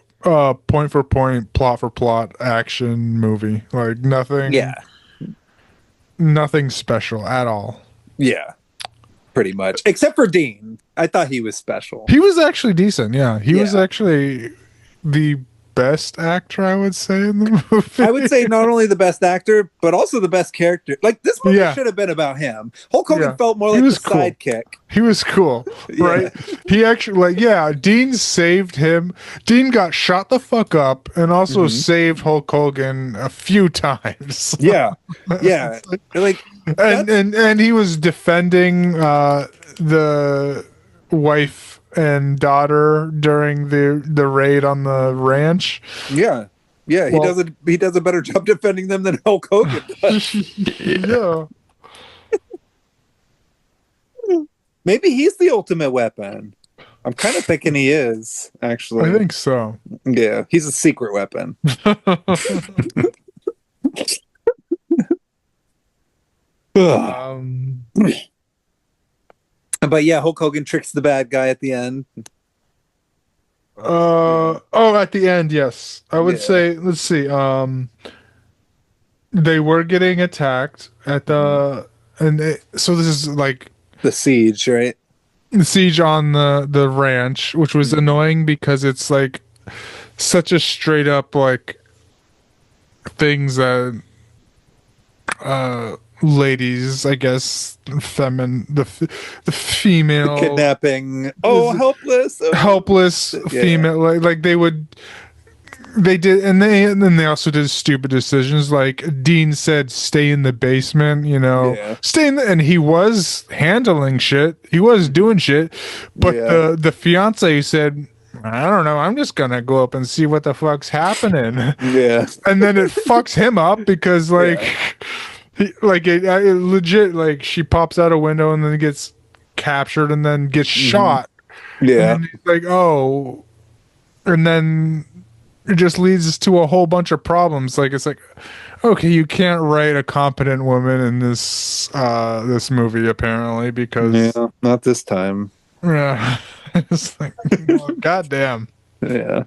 point for point, plot for plot action movie. Nothing special at all. Yeah. Pretty much. Except for Dean. I thought he was special. He was actually decent, yeah. He was actually the best actor, I would say, in the movie. I would say not only the best actor, but also the best character. This movie should have been about him. Hulk Hogan felt more like the sidekick. He was cool, right? He actually, Dean saved him. Dean got shot the fuck up and also saved Hulk Hogan a few times. Yeah. Yeah. And he was defending the wife and daughter during the raid on the ranch. Yeah. Yeah, he does a better job defending them than Hulk Hogan does. Yeah. Maybe he's the ultimate weapon. I'm kind of thinking he is, actually. I think so. Yeah, he's a secret weapon. um, But yeah, Hulk Hogan tricks the bad guy at the end. at the end, yes. I would say, let's see. They were getting attacked at so this is like The siege, right? the siege on the ranch, which was annoying because it's like such a straight up like things that ladies, I guess, the female Kidnapping. Oh, helpless. Oh. helpless female, like they did, and then they also did stupid decisions. Like Dean said, stay in the basement, stay in and he was handling shit. He was doing shit, but the fiance said, I don't know, I'm just gonna go up and see what the fuck's happening. Yeah. And then it fucks him up because it legit, like she pops out a window and then gets captured and then gets shot. Yeah. And he's like, oh, and then it just leads us to a whole bunch of problems. Like it's like, okay, you can't write a competent woman in this movie apparently because not this time. Yeah, it's like, well, goddamn. Yeah,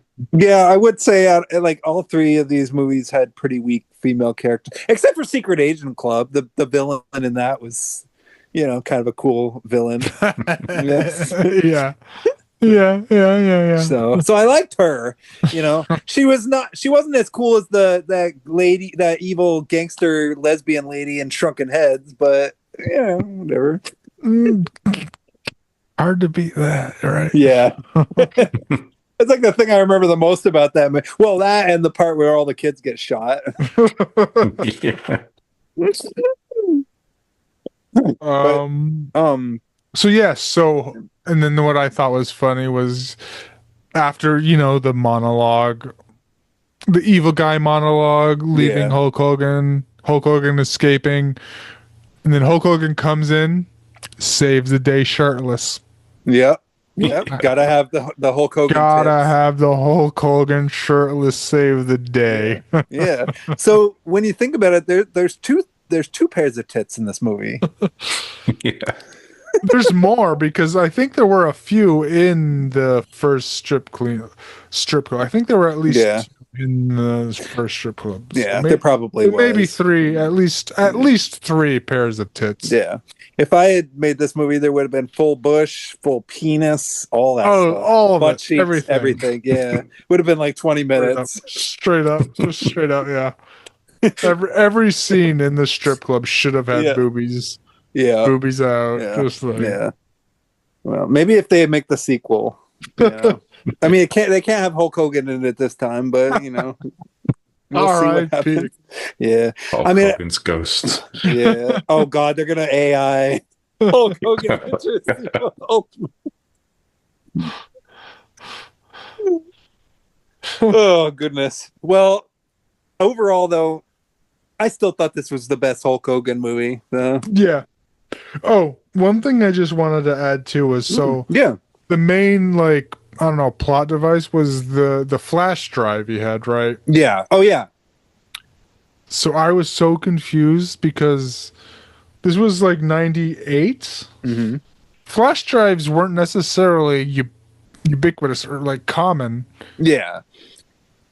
I would say like all three of these movies had pretty weak female characters, except for Secret Agent Club. The villain in that was, kind of a cool villain. Yeah. So I liked her. She wasn't as cool as that evil gangster lesbian lady in Shrunken Heads, but whatever. Hard to beat that, right? Yeah. It's like the thing I remember the most about that movie. Well, that and the part where all the kids get shot. Yeah. And then what I thought was funny was after, the monologue, the evil guy monologue, leaving Hulk Hogan escaping, and then Hulk Hogan comes in, saves the day shirtless. Yep. Gotta have the Hulk Hogan. Have the Hulk Hogan shirtless save the day. Yeah. So when you think about it, there's two pairs of tits in this movie. Yeah. There's more because I think there were a few in the first strip club. I think there were at least two in the first strip club. Yeah, there probably was. Maybe three, at least three pairs of tits. Yeah. If I had made this movie, there would have been full bush, full penis, all that stuff. All of butt it, cheeks, everything. Yeah. Would have been like 20 minutes. Straight up, yeah. Every scene in the strip club should have had boobies. Yeah. Boobies out. Yeah. Just like... Yeah. Well, maybe if they make the sequel. I mean, they can't have Hulk Hogan in it this time, but we'll see what happens. Yeah. Hulk Hogan's ghost. Yeah. Oh God, they're gonna AI Hulk Hogan. Oh goodness. Well, overall though, I still thought this was the best Hulk Hogan movie. Yeah. Oh, one thing I just wanted to add too was the main plot device was the flash drive he had, right? Yeah. Oh yeah. So I was so confused because this was like 98. Mm-hmm. Flash drives weren't necessarily ubiquitous or like common. Yeah.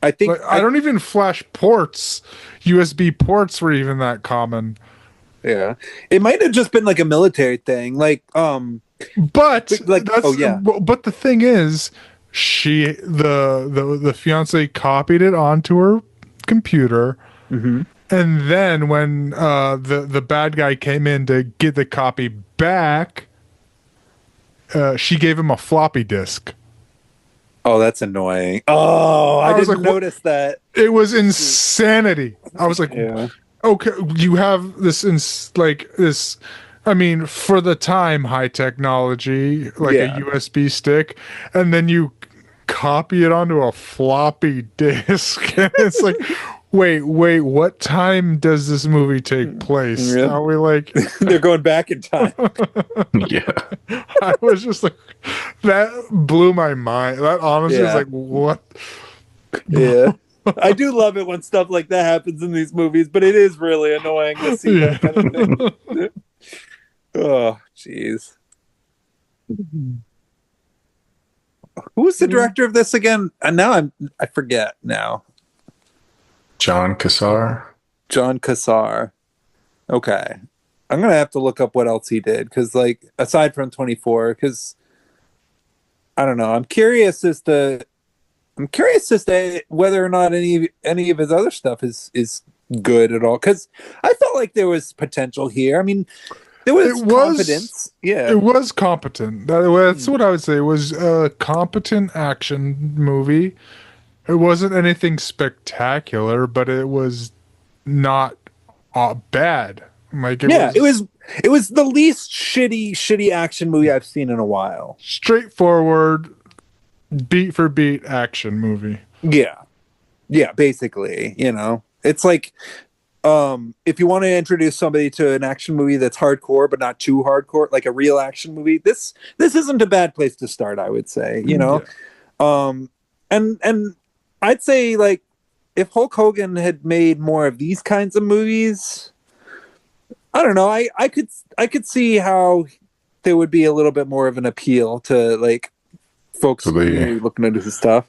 I think I don't even flash ports. USB ports were even that common. Yeah. It might have just been like a military thing. But the thing is, the fiance copied it onto her computer. Mm-hmm. And then when the bad guy came in to get the copy back, she gave him a floppy disk. Oh, that's annoying. Oh, I didn't notice that. It was insanity. I was like, okay, you have this this. I mean, for the time, high technology, like a USB stick, and then you copy it onto a floppy disk. And it's like, wait, what time does this movie take place? Yeah. Are we like They're going back in time. Yeah. I was just like, that blew my mind. That honestly is Yeah. like, what? Yeah. I do love it when stuff like that happens in these movies, but it is really annoying to see that kind of thing. Oh, jeez. Who was the director of this again? Now I forget now. John Cassar. John Cassar. Okay. I'm gonna have to look up what else he did, because like aside from 24, because I don't know. I'm curious as to whether or not any of his other stuff is good at all. Because I felt like there was potential here. I mean, there was confidence. Yeah, It was competent. That's what I would say. It was a competent action movie. It wasn't anything spectacular, but it was not bad. Like it was the least shitty action movie I've seen in a while. straightforward, beat for beat action movie. Yeah, basically, it's like if you want to introduce somebody to an action movie that's hardcore but not too hardcore, like a real action movie, this isn't a bad place to start, I would say. Yeah. And I'd say, like, if Hulk Hogan had made more of these kinds of movies, I don't know, I could see how there would be a little bit more of an appeal to like folks looking into his stuff.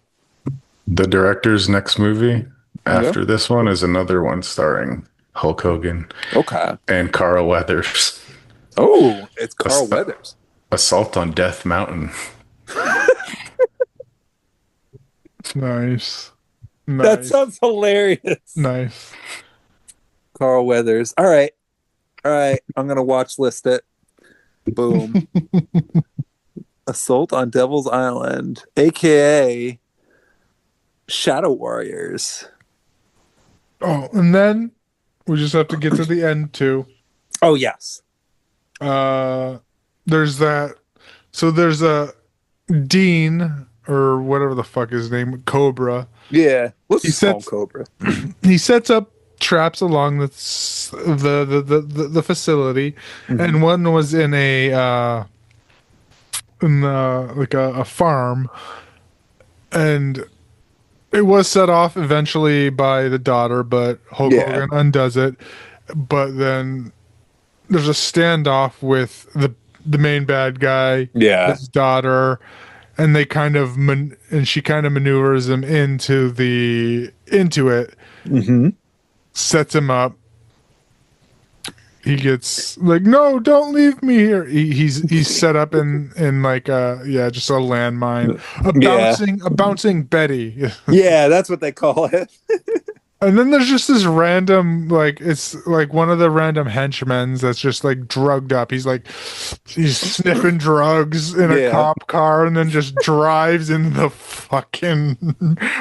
The director's next movie after this one is another one starring Hulk Hogan. Okay. And Carl Weathers. Oh, it's Carl Weathers. Assault on Death Mountain. Nice. That sounds hilarious. Nice. Carl Weathers. All right. I'm gonna watch list it. Boom. Assault on Devil's Island, aka Shadow Warriors. Oh, and then we just have to get to the end too. Oh yes. There's that. So there's a Dean or whatever the fuck his name, Cobra. Yeah. Let's just call him Cobra. He sets up traps along the facility, and one was in a farm, and it was set off eventually by the daughter, but Hulk Hogan undoes it. But then there's a standoff with the main bad guy, his daughter, and they kind of she kind of maneuvers him into it, sets him up. He gets like, no, don't leave me here. He's set up in like just a landmine, a bouncing Betty. Yeah, that's what they call it. And then there's just this random, like, it's like one of the random henchmen that's just like drugged up. He's sniffing drugs in a cop car and then just drives into the fucking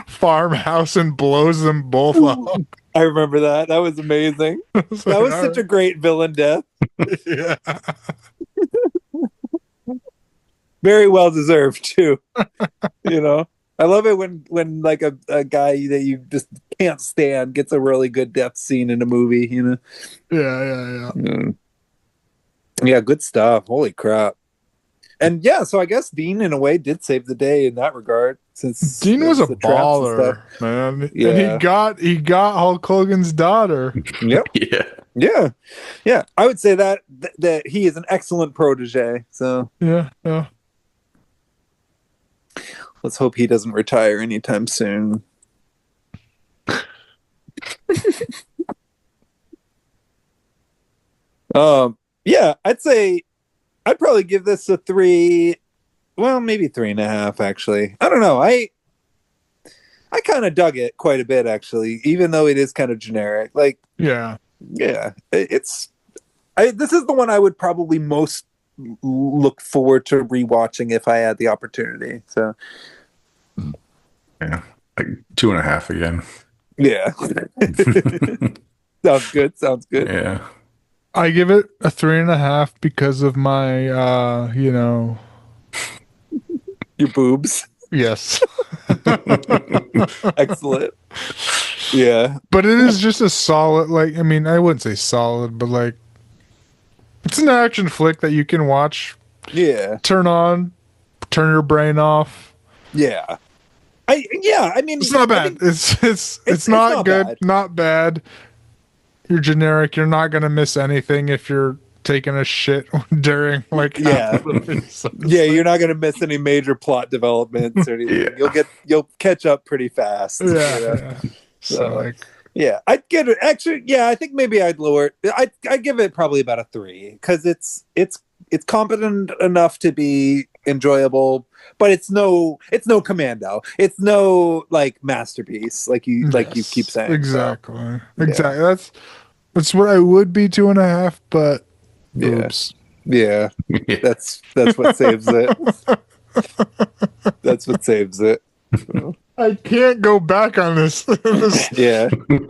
farmhouse and blows them both up. I remember that. That was amazing. That was such a great villain death. Yeah. Very well deserved too. I love it when like a guy that you just can't stand gets a really good death scene in a movie, Yeah. Yeah, good stuff. Holy crap. And so I guess Dean in a way did save the day in that regard, since Dean was a baller, man. Yeah. And he got Hulk Hogan's daughter. Yep. Yeah. I would say that he is an excellent protege. So yeah. Let's hope he doesn't retire anytime soon. I'd probably give this a 3. Well, maybe 3.5. Actually, I don't know. I kind of dug it quite a bit, actually, even though it is kind of generic. Like, yeah. This is the one I would probably most look forward to rewatching if I had the opportunity. So, yeah, like 2.5 again. Yeah. Sounds good. Yeah. I give it a 3.5 because of my, Your boobs. Yes. Excellent. Yeah. But it is just a solid, like, I mean, I wouldn't say solid, but like, it's an action flick that you can watch, Yeah. turn on, turn your brain off. Yeah. I mean, It's not I bad. think It's not not good, bad. not bad. You're generic. You're not gonna miss anything if you're taking a shit during like Yeah. half the movie. So it's Yeah, like- you're not going to miss any major plot developments or anything. Yeah. You'll catch up pretty fast. yeah, you know? yeah. So like, Yeah, I'd get it. Actually, yeah, I think maybe I'd lower it. I'd give it probably about a 3 because it's competent enough to be enjoyable, but it's no Commando. It's no like masterpiece like you yes, keep saying. exactly, exactly. That's what I would be 2.5, but Yeah. boobs. Yeah, Yeah. that's what saves it. That's what saves it. I can't go back on this. Yeah.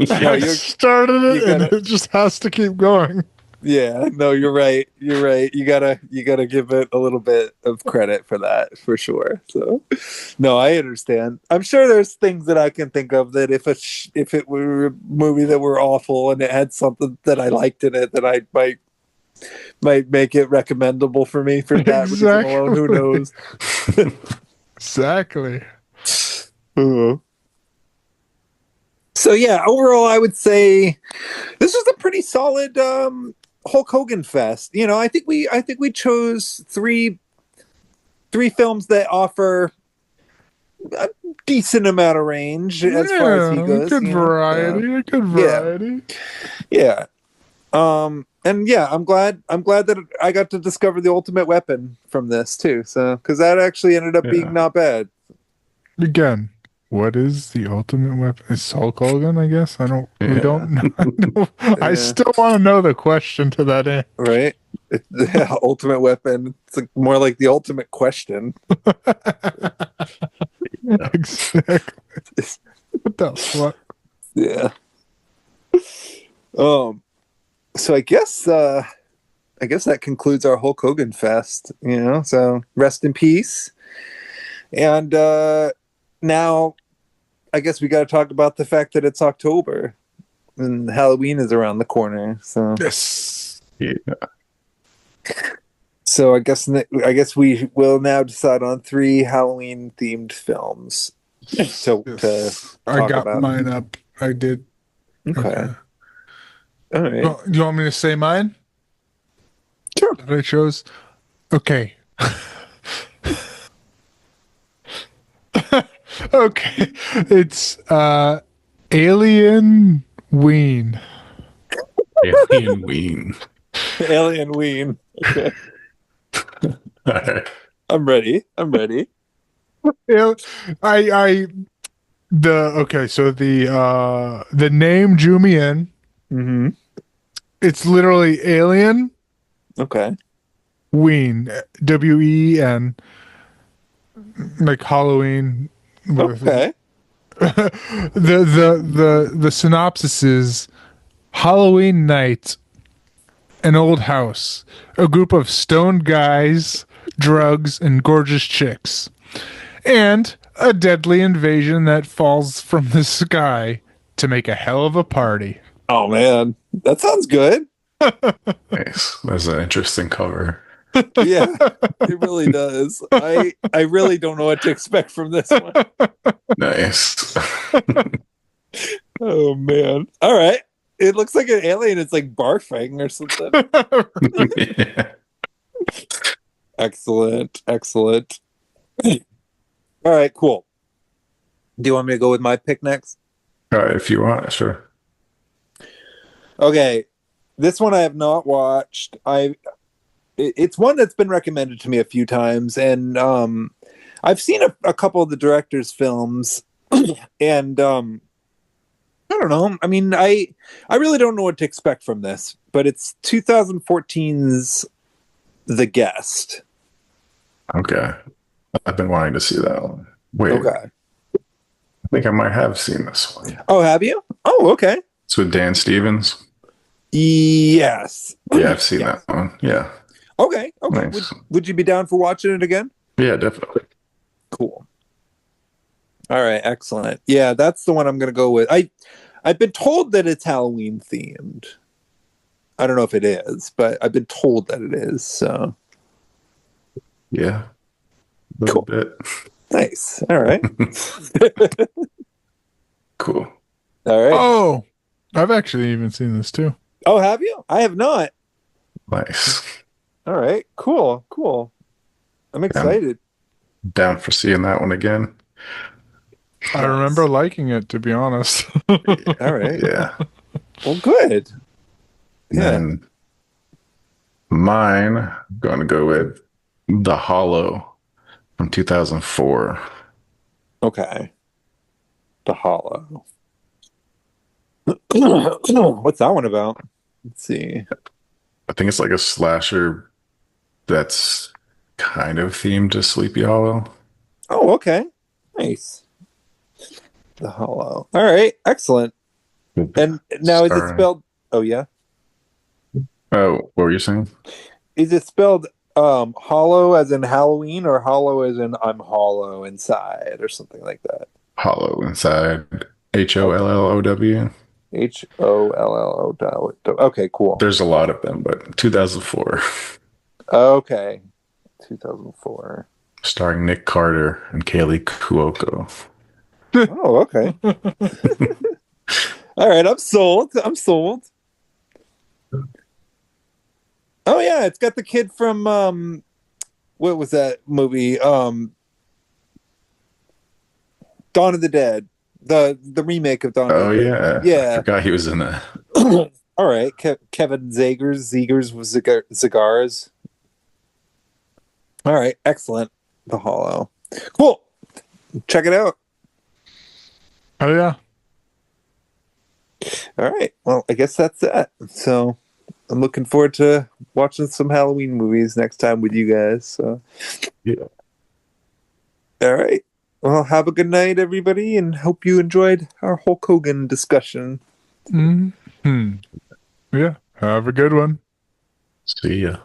I you're- started it, you and gotta- it just has to keep going. Yeah, no, you're right. You're right. You gotta give it a little bit of credit for that, for sure. So, no, I understand. I'm sure there's things that I can think of that if it were a movie that were awful and it had something that I liked in it, that I might make it recommendable for me for that reason alone. Who knows? Exactly. So yeah, overall, I would say this was a pretty solid Hulk Hogan fest. You know, I think we chose three films that offer a decent amount of range as far as he goes. Good you know? variety. A good variety. Yeah. And yeah, I'm glad that I got to discover the Ultimate Weapon from this too. So because that actually ended up being not bad. Again, what is the ultimate weapon? It's Hulk Hogan, I guess. We don't know. I still want to know the question to that end. Right? Yeah, Ultimate Weapon. It's like more like the ultimate question. Exactly. What the fuck? Yeah. So I guess that concludes our Hulk Hogan fest, you know. So rest in peace. And now I guess we got to talk about the fact that it's October and Halloween is around the corner. So Yes. Yeah. So I guess we will now decide on 3 Halloween themed films. So Yes. to I talk got about. mine up. I did. Okay. All right. You want me to say mine? Sure. That I chose? Okay. Okay. It's Alien Ween. Alien Ween. Alien Ween. Okay. All right. I'm ready. Yeah, so the name drew me in. Mm-hmm. It's literally Alien Okay. Ween, WEEN, like Halloween. Okay. The synopsis is Halloween night, an old house, a group of stoned guys, drugs, and gorgeous chicks, and a deadly invasion that falls from the sky to make a hell of a party. Oh man, that sounds good. Nice. That's an interesting cover. Yeah, it really does. I really don't know what to expect from this one. Nice. Oh man. All right. It looks like an alien is like barfing or something. Yeah. Excellent. All right, cool. Do you want me to go with my pick next? All right, if you want, sure. Okay. This one I have not watched. It's one that's been recommended to me a few times, and I've seen a couple of the director's films, and I don't know. I mean, I really don't know what to expect from this, but it's 2014's The Guest. Okay. I've been wanting to see that one. Wait, Okay. I think I might have seen this one. Oh, have you? Oh, okay. It's with Dan Stevens. Yes. Yeah, I've seen that one. Yeah. Okay. Nice. Would you be down for watching it again? Yeah, definitely. Cool. All right, excellent. Yeah, that's the one I'm going to go with. I've been told that it's Halloween themed. I don't know if it is, but I've been told that it is. So Yeah. A little bit. nice. All right. Cool. All right. Oh, I've actually even seen this too. Oh, have you? I have not. Nice. All right. Cool. Cool. I'm excited. Down for seeing that one again. I remember liking it, to be honest. All right. Yeah. Well, good. And Yeah. then mine, I'm going to go with The Hollow from 2004. Okay. The Hollow. What's that one about? Let's see. I think it's like a slasher that's kind of themed to Sleepy Hollow. Oh, okay. Nice. The Hollow. All right. Excellent. And now is it spelled? Oh, yeah. Oh, what were you saying? Is it spelled hollow as in Halloween or hollow as in I'm hollow inside or something like that? Hollow inside. HOLLOW. HOLLOW. Okay, cool. There's a lot of them, but 2004. Okay. 2004. Starring Nick Carter and Kaylee Cuoco. Oh, okay. All right, I'm sold. I'm sold. Oh yeah, it's got the kid from what was that movie? Dawn of the Dead. The remake of Dawn Oh, of the Dead. yeah. Yeah. I forgot he was in that. All right, Kevin Zegers with cigars. All right, excellent. The Hollow. Cool. Check it out. Oh yeah. All right. Well, I guess that's that. So I'm looking forward to watching some Halloween movies next time with you guys. So Yeah. all right. Well, have a good night, everybody, and hope you enjoyed our Hulk Hogan discussion. Yeah. Have a good one. See ya.